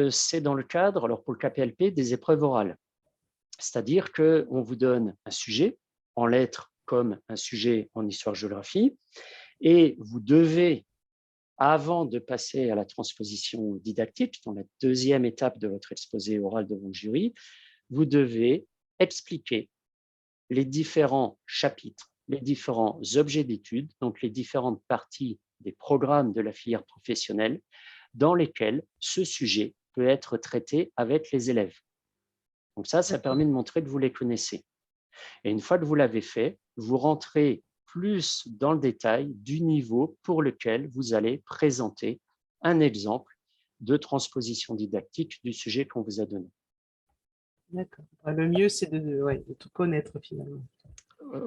c'est dans le cadre, alors pour le KPLP, des épreuves orales. C'est-à-dire qu'on vous donne un sujet en lettres comme un sujet en histoire-géographie, et vous devez, avant de passer à la transposition didactique, dans la deuxième étape de votre exposé oral devant le jury, vous devez expliquer les différents chapitres, les différents objets d'études, donc les différentes parties des programmes de la filière professionnelle dans lesquels ce sujet peut être traité avec les élèves. Donc ça permet de montrer que vous les connaissez. Et une fois que vous l'avez fait, vous rentrez plus dans le détail du niveau pour lequel vous allez présenter un exemple de transposition didactique du sujet qu'on vous a donné. D'accord. Le mieux, c'est de tout connaître finalement.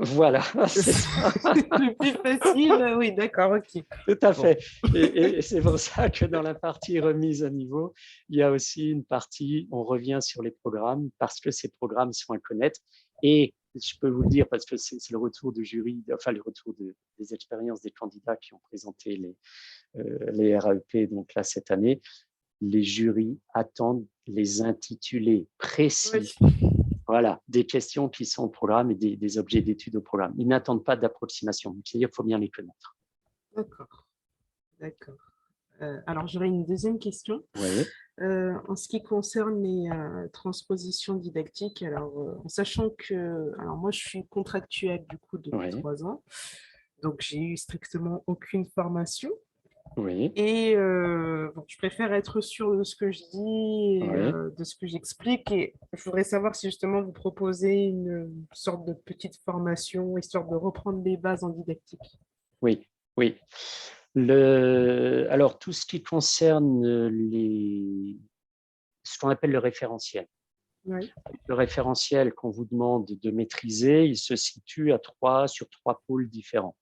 Voilà, c'est ça. Le plus facile, oui, d'accord, ok. Tout à fait. Et c'est pour ça que dans la partie remise à niveau, il y a aussi une partie, on revient sur les programmes, parce que ces programmes sont à connaître. Et je peux vous le dire, parce que c'est le retour du jury, enfin le retour des expériences des candidats qui ont présenté les RAEP donc là, cette année, les jurys attendent les intitulés précis. Oui. Voilà, des questions qui sont au programme et des objets d'études au programme. Ils n'attendent pas d'approximation, c'est-à-dire qu'il faut bien les connaître. D'accord, d'accord. Alors, j'aurais une deuxième question. Oui. En ce qui concerne les transpositions didactiques, alors, en sachant que alors moi, je suis contractuelle du coup depuis 3 ans, donc j'ai eu strictement aucune formation. Oui. Et bon, je préfère être sûre de ce que je dis et de ce que j'explique. Et je voudrais savoir si justement vous proposez une sorte de petite formation, histoire de reprendre les bases en didactique. Oui, oui. Alors, tout ce qui concerne ce qu'on appelle le référentiel. Oui. Le référentiel qu'on vous demande de maîtriser, il se situe sur trois pôles différents.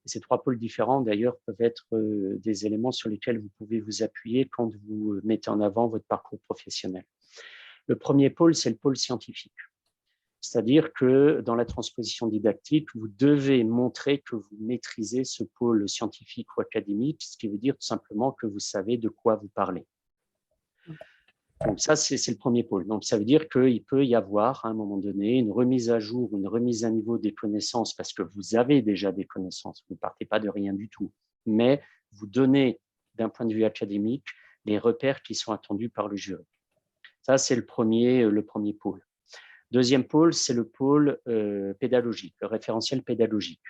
Et ces trois pôles différents, d'ailleurs, peuvent être des éléments sur lesquels vous pouvez vous appuyer quand vous mettez en avant votre parcours professionnel. Le premier pôle, c'est le pôle scientifique. C'est-à-dire que dans la transposition didactique, vous devez montrer que vous maîtrisez ce pôle scientifique ou académique, ce qui veut dire tout simplement que vous savez de quoi vous parlez. Donc ça, c'est le premier pôle. Donc ça veut dire qu'il peut y avoir, à un moment donné, une remise à jour, une remise à niveau des connaissances, parce que vous avez déjà des connaissances, vous ne partez pas de rien du tout, mais vous donnez, d'un point de vue académique, les repères qui sont attendus par le jury. Ça, c'est le premier pôle. Deuxième pôle, c'est le pôle pédagogique, le référentiel pédagogique.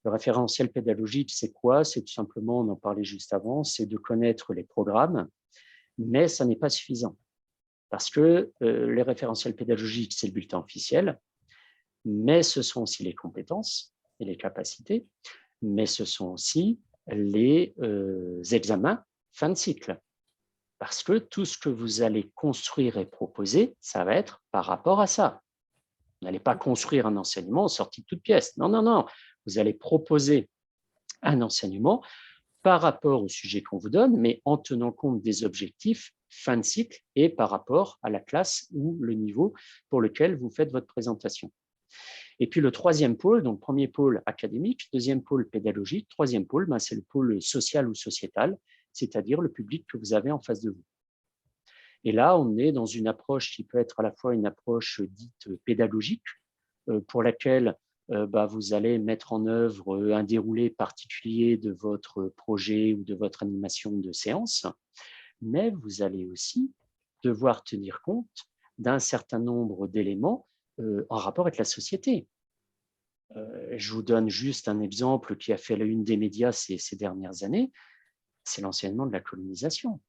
Le référentiel pédagogique, c'est quoi? C'est tout simplement, on en parlait juste avant, c'est de connaître les programmes, mais ça n'est pas suffisant. Parce que les référentiels pédagogiques, c'est le bulletin officiel, mais ce sont aussi les compétences et les capacités, mais ce sont aussi les examens fin de cycle. Parce que tout ce que vous allez construire et proposer, ça va être par rapport à ça. Vous n'allez pas construire un enseignement sorti de toute pièce. Non, non, non. Vous allez proposer un enseignement par rapport au sujet qu'on vous donne, mais en tenant compte des objectifs fin de cycle et par rapport à la classe ou le niveau pour lequel vous faites votre présentation. Et puis le troisième pôle, donc premier pôle académique, deuxième pôle pédagogique, troisième pôle, c'est le pôle social ou sociétal, c'est-à-dire le public que vous avez en face de vous. Et là, on est dans une approche qui peut être à la fois une approche dite pédagogique, pour laquelle vous allez mettre en œuvre un déroulé particulier de votre projet ou de votre animation de séance, mais vous allez aussi devoir tenir compte d'un certain nombre d'éléments en rapport avec la société. Je vous donne juste un exemple qui a fait la une des médias ces dernières années, c'est l'enseignement de la colonisation.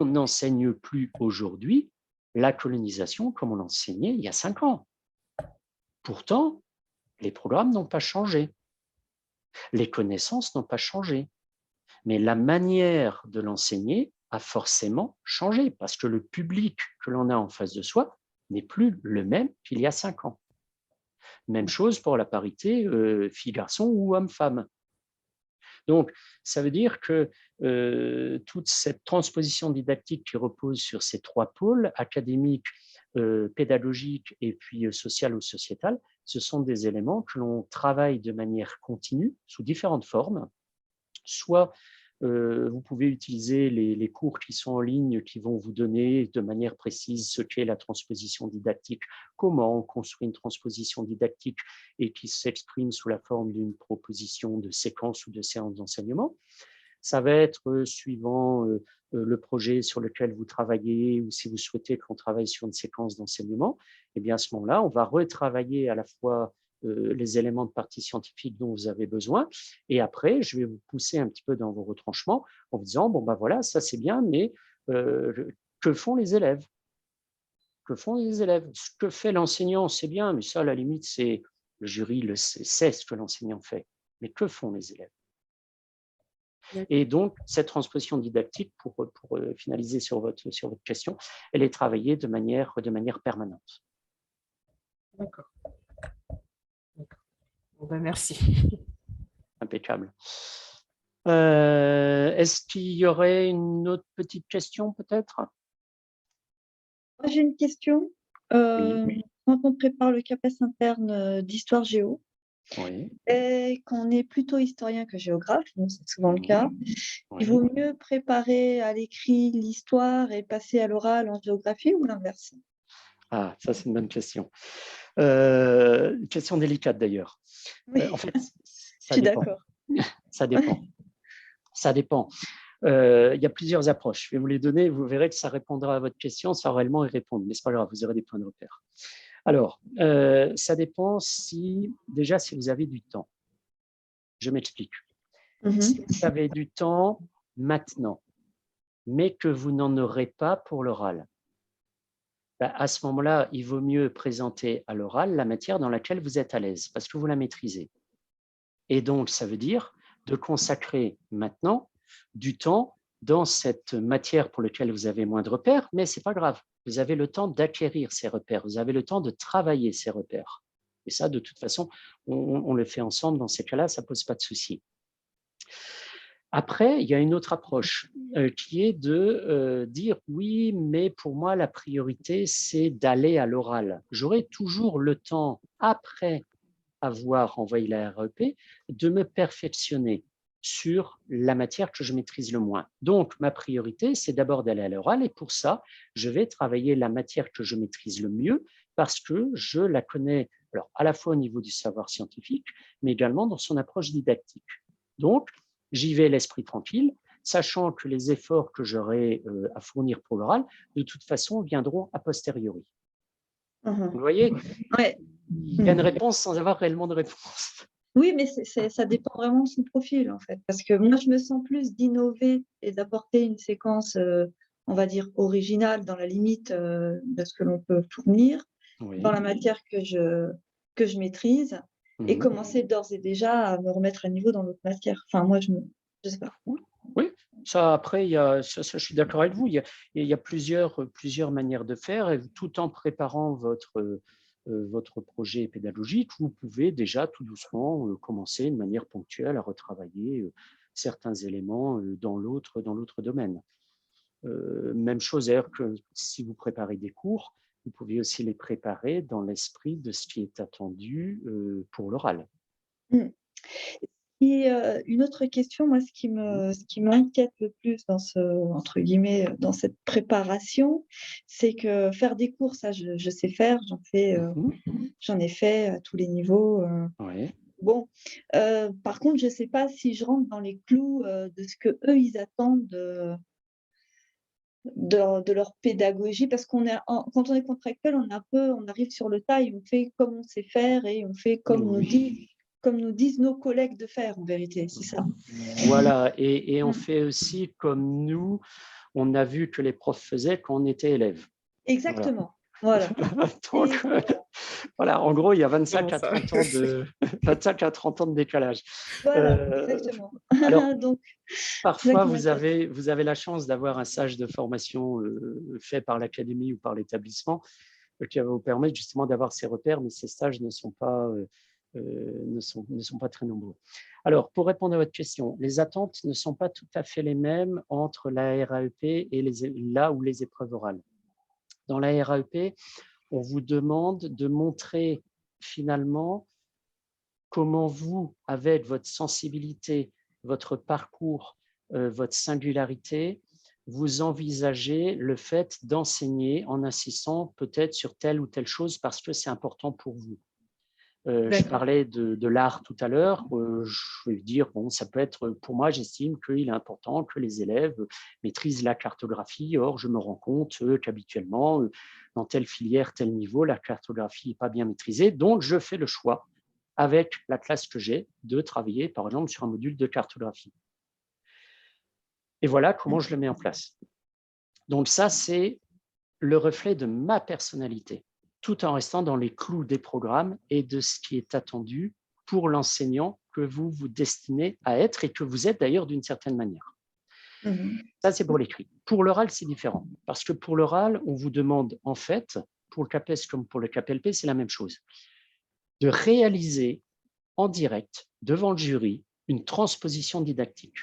On n'enseigne plus aujourd'hui la colonisation comme on l'enseignait il y a 5 ans. Pourtant, les programmes n'ont pas changé, les connaissances n'ont pas changé, mais la manière de l'enseigner a forcément changé parce que le public que l'on a en face de soi n'est plus le même qu'il y a 5 ans. Même chose pour la parité filles-garçons ou hommes-femmes. Donc, ça veut dire que toute cette transposition didactique qui repose sur ces 3 pôles, académique, pédagogique et puis social ou sociétal, ce sont des éléments que l'on travaille de manière continue sous différentes formes. Soit vous pouvez utiliser les cours qui sont en ligne qui vont vous donner de manière précise ce qu'est la transposition didactique, comment on construit une transposition didactique et qui s'exprime sous la forme d'une proposition de séquence ou de séance d'enseignement. Ça va être suivant le projet sur lequel vous travaillez ou si vous souhaitez qu'on travaille sur une séquence d'enseignement, et bien à ce moment-là, on va retravailler à la fois les éléments de partie scientifique dont vous avez besoin. Et après, je vais vous pousser un petit peu dans vos retranchements en vous disant, bon ben voilà, ça c'est bien, mais que font les élèves? Que font les élèves? Ce que fait l'enseignant, c'est bien, mais ça, à la limite, c'est le jury sait ce que l'enseignant fait. Mais que font les élèves? Et donc, cette transposition didactique, pour finaliser sur votre question, elle est travaillée de manière permanente. D'accord. Bon, ben, merci. Impeccable. Est-ce qu'il y aurait une autre petite question peut-être? Moi, j'ai une question. Oui. Quand on prépare le CAPES interne d'histoire géo, Oui. et qu'on est plutôt historien que géographe, donc c'est souvent le cas, Oui. il vaut mieux préparer à l'écrit l'histoire et passer à l'oral en géographie ou l'inverse? Ah, ça c'est une bonne question. Question délicate d'ailleurs. Oui, En fait, je ça suis dépend. d'accord. Ça dépend. Ça dépend. Il y a plusieurs approches. Je vais vous les donner. Vous verrez que ça répondra à votre question sans réellement y répondre. Mais ce n'est pas grave, vous aurez des points de repère. Alors, ça dépend déjà si vous avez du temps. Je m'explique. Si vous avez du temps maintenant, mais que vous n'en aurez pas pour l'oral, à ce moment-là, il vaut mieux présenter à l'oral la matière dans laquelle vous êtes à l'aise, parce que vous la maîtrisez. Et donc, ça veut dire de consacrer maintenant du temps dans cette matière pour laquelle vous avez moins de repères, mais ce n'est pas grave. Vous avez le temps d'acquérir ces repères, vous avez le temps de travailler ces repères. Et ça, de toute façon, on le fait ensemble dans ces cas-là, ça ne pose pas de souci. Après, il y a une autre approche qui est de dire oui, mais pour moi, la priorité, c'est d'aller à l'oral. J'aurai toujours le temps, après avoir envoyé la REP, de me perfectionner sur la matière que je maîtrise le moins. Donc, ma priorité, c'est d'abord d'aller à l'oral et pour ça, je vais travailler la matière que je maîtrise le mieux parce que je la connais alors, à la fois au niveau du savoir scientifique, mais également dans son approche didactique. Donc, j'y vais l'esprit tranquille, sachant que les efforts que j'aurai à fournir pour l'oral, de toute façon, viendront a posteriori. Vous voyez, Ouais. il y a une réponse sans avoir réellement de réponse. Oui, mais ça dépend vraiment de son profil, en fait. Parce que moi, je me sens plus d'innover et d'apporter une séquence, on va dire, originale dans la limite de ce que l'on peut fournir dans la matière que je maîtrise et commencer d'ores et déjà à me remettre à niveau dans l'autre matière. Enfin, moi, je sais pas. Oui, ça après, ça, je suis d'accord avec vous. Il y a plusieurs manières de faire et tout en préparant votre projet pédagogique, vous pouvez déjà tout doucement commencer de manière ponctuelle à retravailler certains éléments dans l'autre domaine. Même chose d'ailleurs que si vous préparez des cours, vous pouvez aussi les préparer dans l'esprit de ce qui est attendu pour l'oral. Et une autre question, moi, ce qui m'inquiète le plus dans entre guillemets, dans cette préparation, c'est que faire des cours, ça, je sais faire, j'en ai fait à tous les niveaux. Ouais. Bon, par contre, je ne sais pas si je rentre dans les clous de ce que eux ils attendent de leur pédagogie, parce qu'on est quand on est contractuel, on arrive sur le tas et on fait comme on sait faire et on fait comme nous disent nos collègues de faire, en vérité, c'est ça. Voilà, et on fait aussi comme nous, on a vu que les profs faisaient quand on était élève. Exactement, voilà. Donc, voilà, en gros, il y a 25 à 30 ans 25 à 30 ans de décalage. Voilà, exactement. Alors, Donc, parfois, vous avez la chance d'avoir un stage de formation fait par l'académie ou par l'établissement qui va vous permettre justement d'avoir ces repères, mais ces stages ne sont pas très nombreux. Alors, pour répondre à votre question, les attentes ne sont pas tout à fait les mêmes entre la RAEP et les épreuves orales. Dans la RAEP, on vous demande de montrer finalement comment vous, avec votre sensibilité, votre parcours, votre singularité, vous envisagez le fait d'enseigner en insistant peut-être sur telle ou telle chose parce que c'est important pour vous. Je parlais de l'art tout à l'heure. Je vais dire, bon, ça peut être, pour moi, j'estime qu'il est important que les élèves maîtrisent la cartographie. Or, je me rends compte qu'habituellement, dans telle filière, tel niveau, la cartographie n'est pas bien maîtrisée. Donc, je fais le choix, avec la classe que j'ai, de travailler, par exemple, sur un module de cartographie. Et voilà comment je le mets en place. Donc, ça, c'est le reflet de ma personnalité, tout en restant dans les clous des programmes et de ce qui est attendu pour l'enseignant que vous vous destinez à être et que vous êtes d'ailleurs d'une certaine manière. Ça, c'est pour l'écrit. Pour l'oral, c'est différent. Parce que pour l'oral, on vous demande en fait, pour le CAPES comme pour le CAPLP, c'est la même chose, de réaliser en direct, devant le jury, une transposition didactique.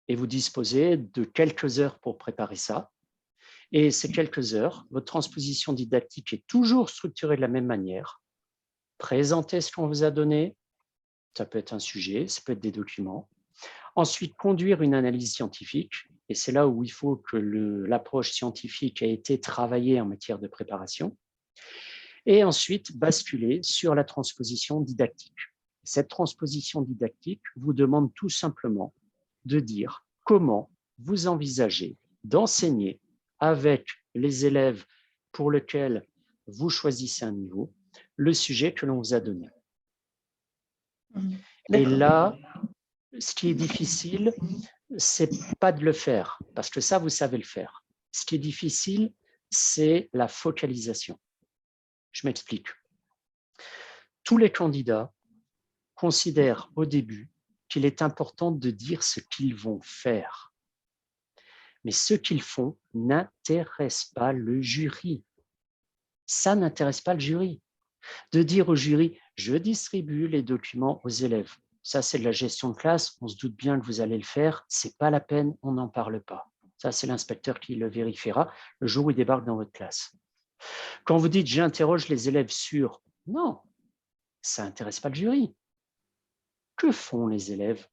Et vous disposez de quelques heures pour préparer ça. Et ces quelques heures, votre transposition didactique est toujours structurée de la même manière. Présentez ce qu'on vous a donné, ça peut être un sujet, ça peut être des documents. Ensuite, conduire une analyse scientifique, et c'est là où il faut que l'approche scientifique ait été travaillée en matière de préparation. Et ensuite, basculer sur la transposition didactique. Cette transposition didactique vous demande tout simplement de dire comment vous envisagez d'enseigner avec les élèves pour lesquels vous choisissez un niveau, le sujet que l'on vous a donné. Et là, ce qui est difficile, c'est pas de le faire, parce que ça, vous savez le faire. Ce qui est difficile, c'est la focalisation. Je m'explique. Tous les candidats considèrent au début qu'il est important de dire ce qu'ils vont faire. Mais ce qu'ils font n'intéresse pas le jury. Ça n'intéresse pas le jury. De dire au jury, je distribue les documents aux élèves. Ça, c'est de la gestion de classe. On se doute bien que vous allez le faire. C'est pas la peine, on n'en parle pas. Ça, c'est l'inspecteur qui le vérifiera le jour où il débarque dans votre classe. Quand vous dites, j'interroge les élèves sur, non, ça n'intéresse pas le jury. Que font les élèves?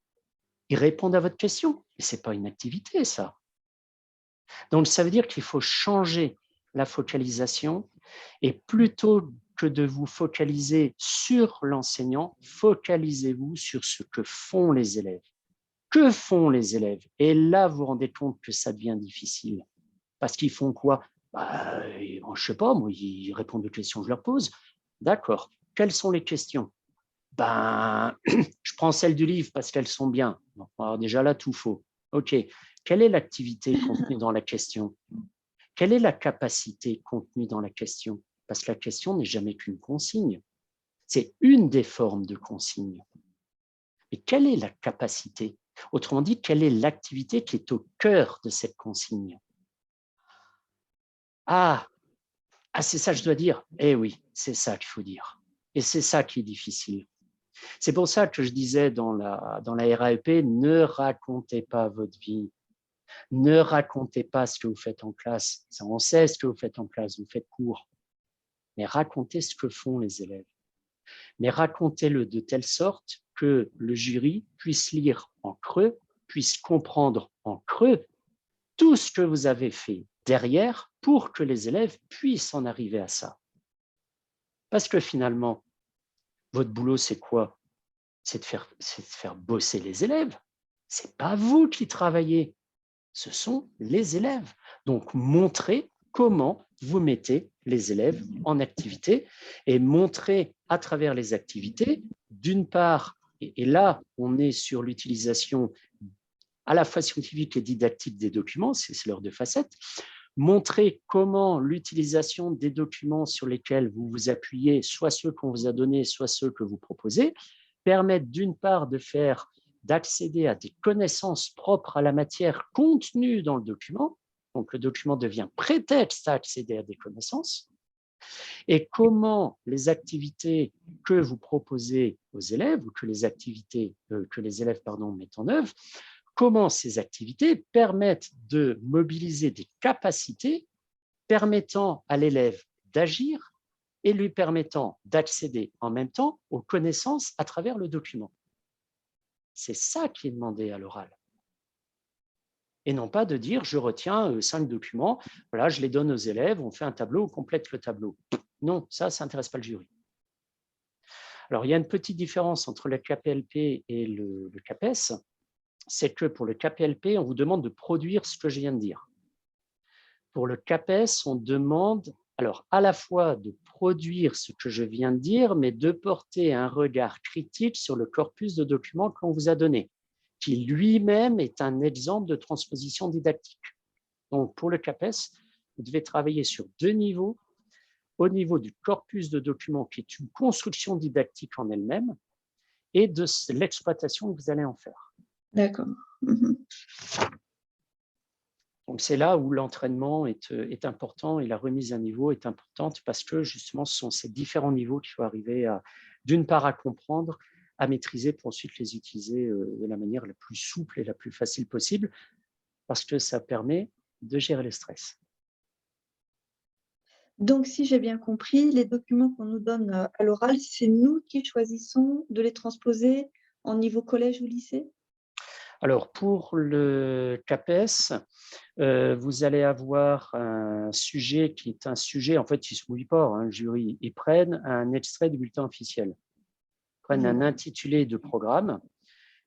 Ils répondent à votre question. Mais ce n'est pas une activité, ça. Donc, ça veut dire qu'il faut changer la focalisation et plutôt que de vous focaliser sur l'enseignant, focalisez-vous sur ce que font les élèves. Que font les élèves? Et là, vous vous rendez compte que ça devient difficile. Parce qu'ils font quoi? Je ne sais pas, moi, ils répondent aux questions que je leur pose. D'accord. Quelles sont les questions? Je prends celles du livre parce qu'elles sont bien. Alors déjà là, tout faux. OK. Quelle est l'activité contenue dans la question? Quelle est la capacité contenue dans la question? Parce que la question n'est jamais qu'une consigne. C'est une des formes de consigne. Mais quelle est la capacité? Autrement dit, quelle est l'activité qui est au cœur de cette consigne? C'est ça que je dois dire. Eh oui, c'est ça qu'il faut dire. Et c'est ça qui est difficile. C'est pour ça que je disais dans la RAEP, ne racontez pas votre vie. Ne racontez pas ce que vous faites en classe. Ça, on sait ce que vous faites en classe, vous faites cours. Mais racontez ce que font les élèves. Mais racontez-le de telle sorte que le jury puisse lire en creux, puisse comprendre en creux tout ce que vous avez fait derrière pour que les élèves puissent en arriver à ça. Parce que finalement, votre boulot, c'est quoi? C'est de faire bosser les élèves. Ce n'est pas vous qui travaillez. Ce sont les élèves. Donc, montrez comment vous mettez les élèves en activité et montrez à travers les activités, d'une part, et là, on est sur l'utilisation à la fois scientifique et didactique des documents, c'est leurs deux facettes, montrer comment l'utilisation des documents sur lesquels vous vous appuyez, soit ceux qu'on vous a donnés, soit ceux que vous proposez, permettent d'une part d'accéder à des connaissances propres à la matière contenues dans le document. Donc, le document devient prétexte à accéder à des connaissances. Et comment les activités que vous proposez aux élèves, ou que les élèves mettent en œuvre, comment ces activités permettent de mobiliser des capacités permettant à l'élève d'agir et lui permettant d'accéder en même temps aux connaissances à travers le document. C'est ça qui est demandé à l'oral. Et non pas de dire, je retiens 5 documents, voilà, je les donne aux élèves, on fait un tableau, on complète le tableau. Non, ça n'intéresse pas le jury. Alors, il y a une petite différence entre le KPLP et le CAPES, c'est que pour le KPLP, on vous demande de produire ce que je viens de dire. Pour le CAPES, on demande alors à la fois de produire ce que je viens de dire, mais de porter un regard critique sur le corpus de documents qu'on vous a donné, qui lui-même est un exemple de transposition didactique. Donc, pour le CAPES, vous devez travailler sur 2 niveaux. Au niveau du corpus de documents, qui est une construction didactique en elle-même, et de l'exploitation que vous allez en faire. D'accord. Donc, c'est là où l'entraînement est important et la remise à niveau est importante parce que justement, ce sont ces différents niveaux qu'il faut arriver d'une part, à comprendre, à maîtriser pour ensuite les utiliser de la manière la plus souple et la plus facile possible parce que ça permet de gérer le stress. Donc, si j'ai bien compris, les documents qu'on nous donne à l'oral, c'est nous qui choisissons de les transposer en niveau collège ou lycée? Alors, pour le CAPES, vous allez avoir un sujet qui est un sujet, en fait, ils ne se mouillent pas, le jury. Ils prennent un extrait du bulletin officiel, ils prennent un intitulé de programme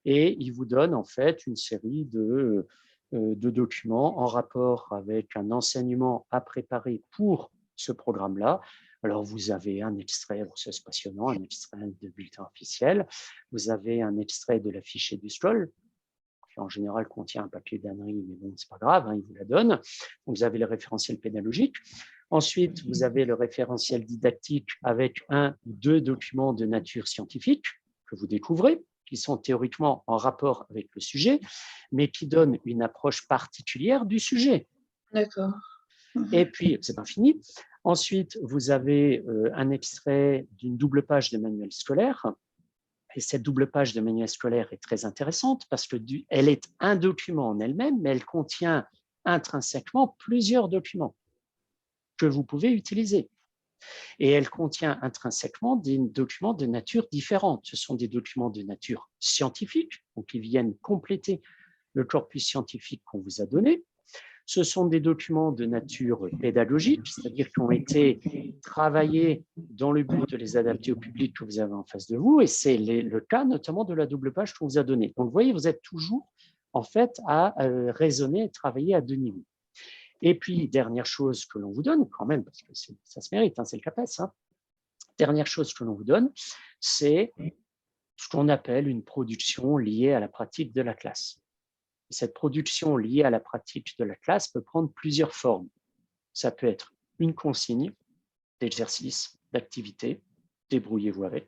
et ils vous donnent en fait une série de documents en rapport avec un enseignement à préparer pour ce programme-là. Alors, vous avez un extrait, c'est passionnant, un extrait de bulletin officiel, vous avez un extrait de la fiche du Stroll, qui en général contient un papier d'ânerie, mais bon, c'est pas grave, il vous la donne. Donc, vous avez le référentiel pédagogique. Ensuite, vous avez le référentiel didactique avec 1 ou 2 documents de nature scientifique que vous découvrez, qui sont théoriquement en rapport avec le sujet, mais qui donnent une approche particulière du sujet. D'accord. Et puis, c'est pas fini. Ensuite, vous avez un extrait d'une double page de manuel scolaire. Et cette double page de manuel scolaire est très intéressante parce qu'elle est un document en elle-même, mais elle contient intrinsèquement plusieurs documents que vous pouvez utiliser. Et elle contient intrinsèquement des documents de nature différente. Ce sont des documents de nature scientifique, donc qui viennent compléter le corpus scientifique qu'on vous a donné. Ce sont des documents de nature pédagogique, c'est-à-dire qui ont été travaillés dans le but de les adapter au public que vous avez en face de vous, et c'est le cas notamment de la double page qu'on vous a donnée. Donc, vous voyez, vous êtes toujours en fait à raisonner et travailler à 2 niveaux. Et puis, dernière chose que l'on vous donne, quand même, parce que ça se mérite, c'est le CAPES, dernière chose que l'on vous donne, c'est ce qu'on appelle une production liée à la pratique de la classe. Cette production liée à la pratique de la classe peut prendre plusieurs formes. Ça peut être une consigne d'exercice, d'activité, débrouillez-vous avec.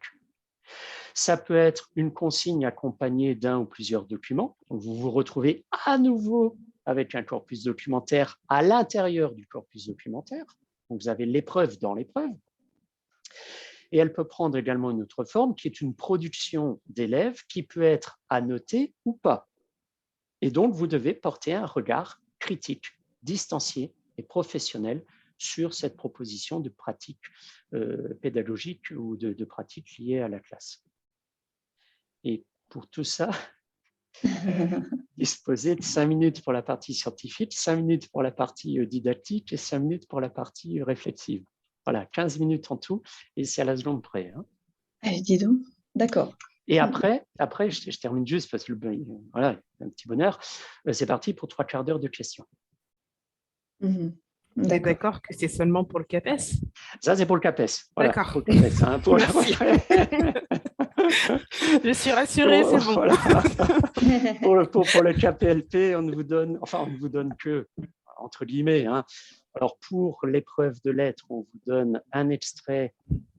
Ça peut être une consigne accompagnée d'un ou plusieurs documents. Donc vous vous retrouvez à nouveau avec un corpus documentaire à l'intérieur du corpus documentaire. Donc vous avez l'épreuve dans l'épreuve. Et elle peut prendre également une autre forme qui est une production d'élèves qui peut être annotée ou pas. Et donc, vous devez porter un regard critique, distancié et professionnel sur cette proposition de pratique pédagogique ou de pratique liée à la classe. Et pour tout ça, disposez de 5 minutes pour la partie scientifique, 5 minutes pour la partie didactique et 5 minutes pour la partie réflexive. Voilà, 15 minutes en tout, et c'est à la seconde près. Dis donc, d'accord. Et après je termine juste parce que voilà, un petit bonheur. C'est parti pour 3/4 d'heure de questions. Mhm. On est d'accord que c'est seulement pour le CAPES? Ça, c'est pour le CAPES. Voilà, D'accord. pour le CAPES, hein, pour la Merci. Je suis rassurée, c'est bon. Voilà. Pour le KPLP, on ne vous donne que, entre guillemets, hein. Alors, pour l'épreuve de lettres, on vous donne un extrait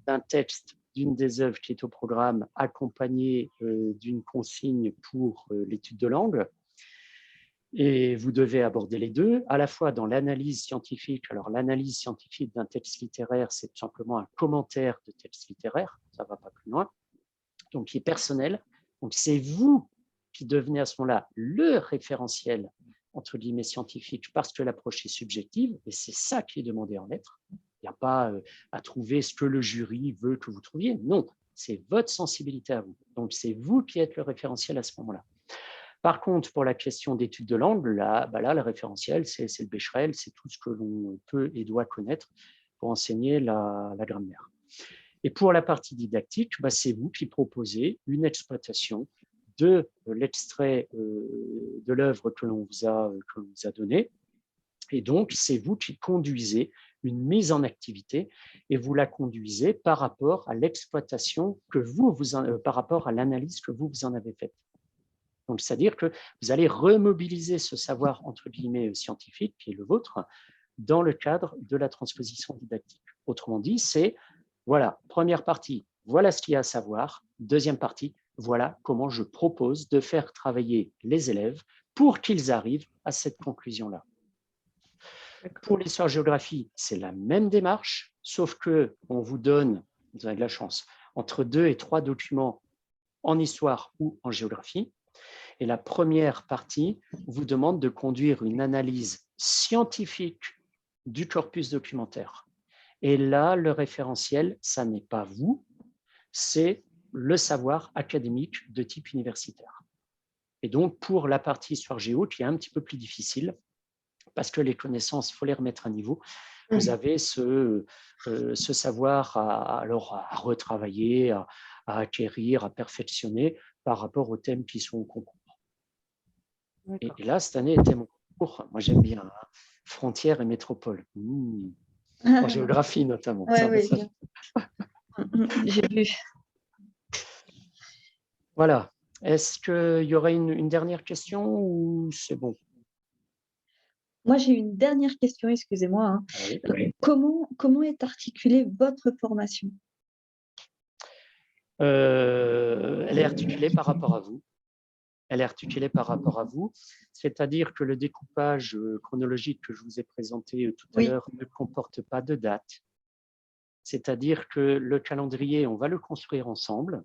d'un texte d'une des œuvres qui est au programme, accompagné d'une consigne pour l'étude de langue. Et vous devez aborder les deux, à la fois dans l'analyse scientifique. Alors, l'analyse scientifique d'un texte littéraire, c'est tout simplement un commentaire de texte littéraire, ça ne va pas plus loin, donc qui est personnel. Donc, c'est vous qui devenez à ce moment-là le référentiel, entre guillemets, scientifique, parce que l'approche est subjective, et c'est ça qui est demandé en lettres. Il n'y a pas à trouver ce que le jury veut que vous trouviez. Non, c'est votre sensibilité à vous. Donc, c'est vous qui êtes le référentiel à ce moment-là. Par contre, pour la question d'études de langue, là, le référentiel, c'est le Becherel, c'est tout ce que l'on peut et doit connaître pour enseigner la grammaire. Et pour la partie didactique, c'est vous qui proposez une exploitation de l'extrait de l'œuvre que l'on vous a donnée. Et donc, c'est vous qui conduisez une mise en activité et vous la conduisez par rapport à l'exploitation par rapport à l'analyse que vous en avez faite. Donc, c'est-à-dire que vous allez remobiliser ce savoir, entre guillemets, scientifique, qui est le vôtre, dans le cadre de la transposition didactique. Autrement dit, c'est, voilà, première partie, voilà ce qu'il y a à savoir. Deuxième partie, voilà comment je propose de faire travailler les élèves pour qu'ils arrivent à cette conclusion-là. Pour l'histoire-géographie, c'est la même démarche, sauf qu'on vous donne, vous avez de la chance, entre 2 et 3 documents en histoire ou en géographie. Et la première partie vous demande de conduire une analyse scientifique du corpus documentaire. Et là, le référentiel, ça n'est pas vous, c'est le savoir académique de type universitaire. Et donc, pour la partie histoire-géo, qui est un petit peu plus difficile, parce que les connaissances, il faut les remettre à niveau, vous avez ce savoir à retravailler, à acquérir, à perfectionner par rapport aux thèmes qui sont au concours. Et là, cette année était mon concours. Moi, j'aime bien frontières et métropole. En géographie, notamment. Oui, j'ai vu. Voilà. Est-ce qu'il y aurait une dernière question ou c'est bon? Moi, j'ai une dernière question, excusez-moi. Hein. Oui. Comment est articulée votre formation? Elle est articulée par rapport à vous. Elle est articulée par rapport à vous, c'est-à-dire que le découpage chronologique que je vous ai présenté tout à l'heure ne comporte pas de date. C'est-à-dire que le calendrier, on va le construire ensemble.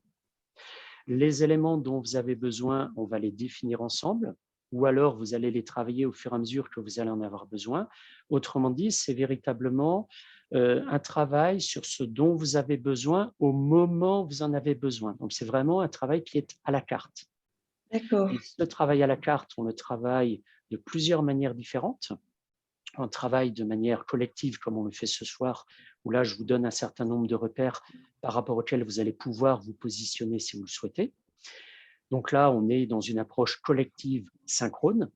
Les éléments dont vous avez besoin, on va les définir ensemble, ou alors vous allez les travailler au fur et à mesure que vous allez en avoir besoin. Autrement dit, c'est véritablement un travail sur ce dont vous avez besoin au moment où vous en avez besoin. Donc, c'est vraiment un travail qui est à la carte. D'accord. Ce travail à la carte, on le travaille de plusieurs manières différentes. On travaille de manière collective, comme on le fait ce soir, où là, je vous donne un certain nombre de repères par rapport auxquels vous allez pouvoir vous positionner si vous le souhaitez. Donc là, on est dans une approche collective synchrone.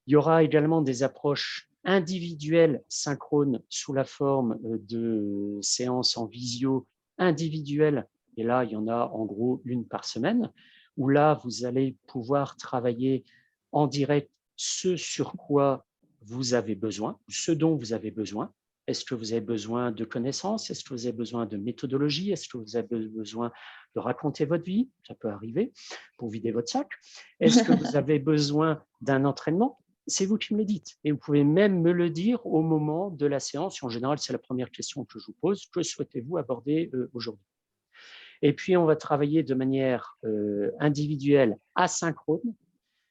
Il y aura également des approches individuelles synchrones sous la forme de séances en visio individuelles. Et là, il y en a en gros une par semaine, où là, vous allez pouvoir travailler en direct ce sur quoi vous avez besoin, ce dont vous avez besoin. Est-ce que vous avez besoin de connaissances? Est-ce que vous avez besoin de méthodologie? Est-ce que vous avez besoin de raconter votre vie? Ça peut arriver pour vider votre sac. Est-ce que vous avez besoin d'un entraînement? C'est vous qui me le dites. Et vous pouvez même me le dire au moment de la séance. En général, c'est la première question que je vous pose. Que souhaitez-vous aborder aujourd'hui? Et puis, on va travailler de manière individuelle, asynchrone,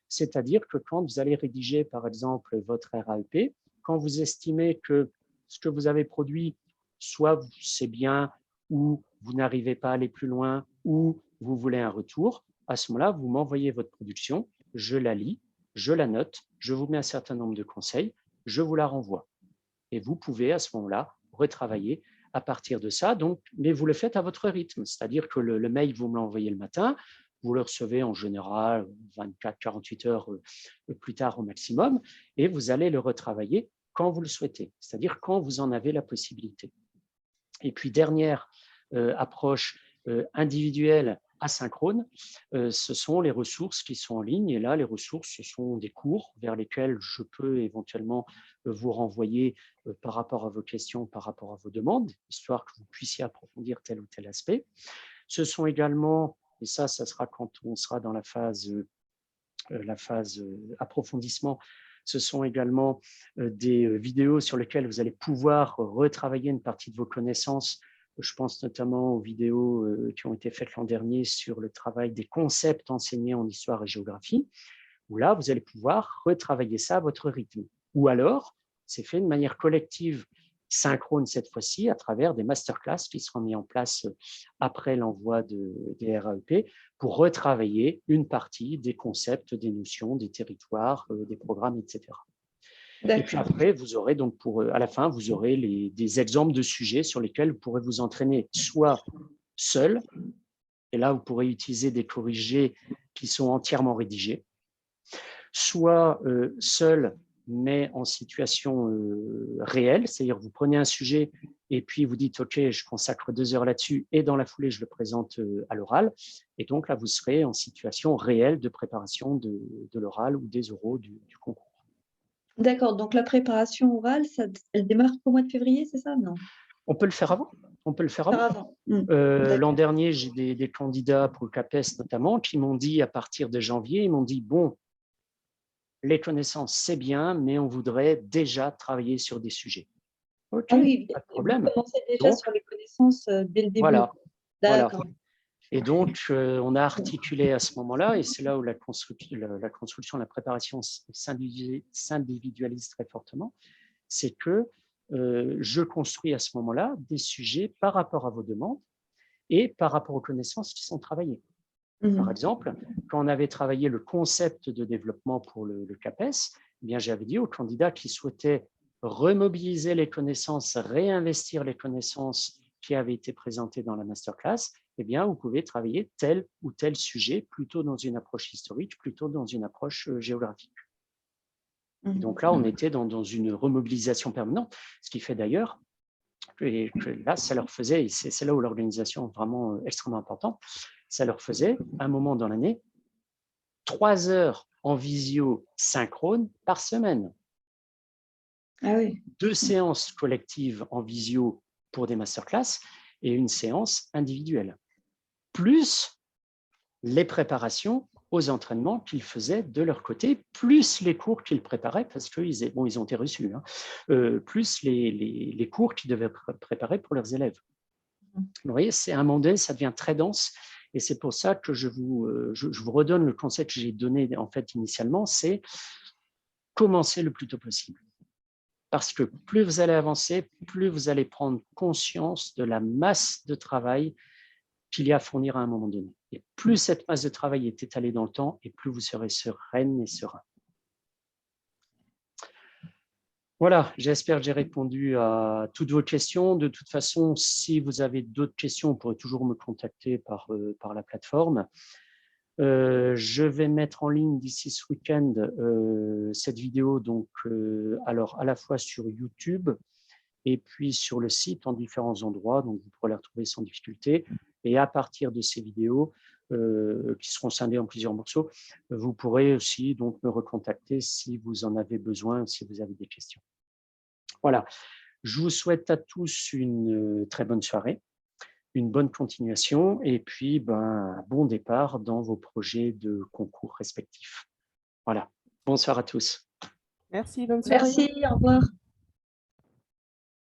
c'est-à-dire que quand vous allez rédiger, par exemple, votre RAEP, quand vous estimez que ce que vous avez produit, soit c'est bien, ou vous n'arrivez pas à aller plus loin, ou vous voulez un retour, à ce moment-là, vous m'envoyez votre production, je la lis, je la note, je vous mets un certain nombre de conseils, je vous la renvoie. Et vous pouvez, à ce moment-là, retravailler à partir de ça, donc, mais vous le faites à votre rythme, c'est-à-dire que le mail, vous me l'envoyez le matin, vous le recevez en général 24-48 heures plus tard au maximum, et vous allez le retravailler quand vous le souhaitez, c'est-à-dire quand vous en avez la possibilité. Et puis, dernière approche individuelle asynchrone, ce sont les ressources qui sont en ligne. Et là, les ressources, ce sont des cours vers lesquels je peux éventuellement vous renvoyer par rapport à vos questions, par rapport à vos demandes, histoire que vous puissiez approfondir tel ou tel aspect. Ce sont également, et ça sera quand on sera dans la phase approfondissement, ce sont également des vidéos sur lesquelles vous allez pouvoir retravailler une partie de vos connaissances. Je pense notamment aux vidéos qui ont été faites l'an dernier sur le travail des concepts enseignés en histoire et géographie, où là, vous allez pouvoir retravailler ça à votre rythme. Ou alors, c'est fait de manière collective, synchrone cette fois-ci, à travers des masterclass qui seront mis en place après l'envoi des RAEP pour retravailler une partie des concepts, des notions, des territoires, des programmes, etc. Et puis après, vous aurez donc à la fin, vous aurez des exemples de sujets sur lesquels vous pourrez vous entraîner soit seul, et là, vous pourrez utiliser des corrigés qui sont entièrement rédigés, soit seul, mais en situation réelle, c'est-à-dire vous prenez un sujet et puis vous dites « Ok, je consacre 2 heures là-dessus » et dans la foulée, je le présente à l'oral. Et donc là, vous serez en situation réelle de préparation de l'oral ou des oraux du concours. D'accord, donc la préparation orale, elle démarre qu'au mois de février, c'est ça? Non. On peut le faire avant. On peut le faire avant. L'an dernier, j'ai des candidats pour le CAPES notamment qui m'ont dit à partir de janvier, ils m'ont dit « Bon, les connaissances, c'est bien, mais on voudrait déjà travailler sur des sujets. » Ok, ah oui, pas de problème. Vous commencez déjà sur les connaissances dès le début. Voilà. D'accord. Voilà. Et donc, on a articulé à ce moment-là, et c'est là où la construction, la préparation s'individualise très fortement, c'est que je construis à ce moment-là des sujets par rapport à vos demandes et par rapport aux connaissances qui sont travaillées. Par exemple, quand on avait travaillé le concept de développement pour le CAPES, eh bien, j'avais dit aux candidats qui souhaitaient remobiliser les connaissances, réinvestir les connaissances qui avaient été présentées dans la masterclass, eh bien, vous pouvez travailler tel ou tel sujet, plutôt dans une approche historique, plutôt dans une approche géographique. Et donc là, on était dans une remobilisation permanente, ce qui fait d'ailleurs que là, ça leur faisait, et c'est là où l'organisation est vraiment extrêmement importante, ça leur faisait, un moment dans l'année, 3 heures en visio synchrone par semaine. Ah oui. 2 séances collectives en visio pour des masterclass et une séance individuelle. Plus les préparations aux entraînements qu'ils faisaient de leur côté, plus les cours qu'ils préparaient, parce qu'ils ont été reçus, plus les cours qu'ils devaient préparer pour leurs élèves. Vous voyez, c'est un moment donné, ça devient très dense, et c'est pour ça que je vous redonne le conseil que j'ai donné en fait initialement, c'est commencer le plus tôt possible. Parce que plus vous allez avancer, plus vous allez prendre conscience de la masse de travail qu'il y a à fournir à un moment donné. Et plus cette masse de travail est étalée dans le temps, et plus vous serez sereine et serein. Voilà, j'espère que j'ai répondu à toutes vos questions. De toute façon, si vous avez d'autres questions, vous pourrez toujours me contacter par la plateforme. Je vais mettre en ligne d'ici ce week-end cette vidéo, donc, alors à la fois sur YouTube et puis sur le site en différents endroits, donc vous pourrez la retrouver sans difficulté. Et à partir de ces vidéos, qui seront scindées en plusieurs morceaux, vous pourrez aussi donc me recontacter si vous en avez besoin, si vous avez des questions. Voilà, je vous souhaite à tous une très bonne soirée, une bonne continuation et puis un bon départ dans vos projets de concours respectifs. Voilà, bonsoir à tous. Merci, bonne soirée. Merci, au revoir.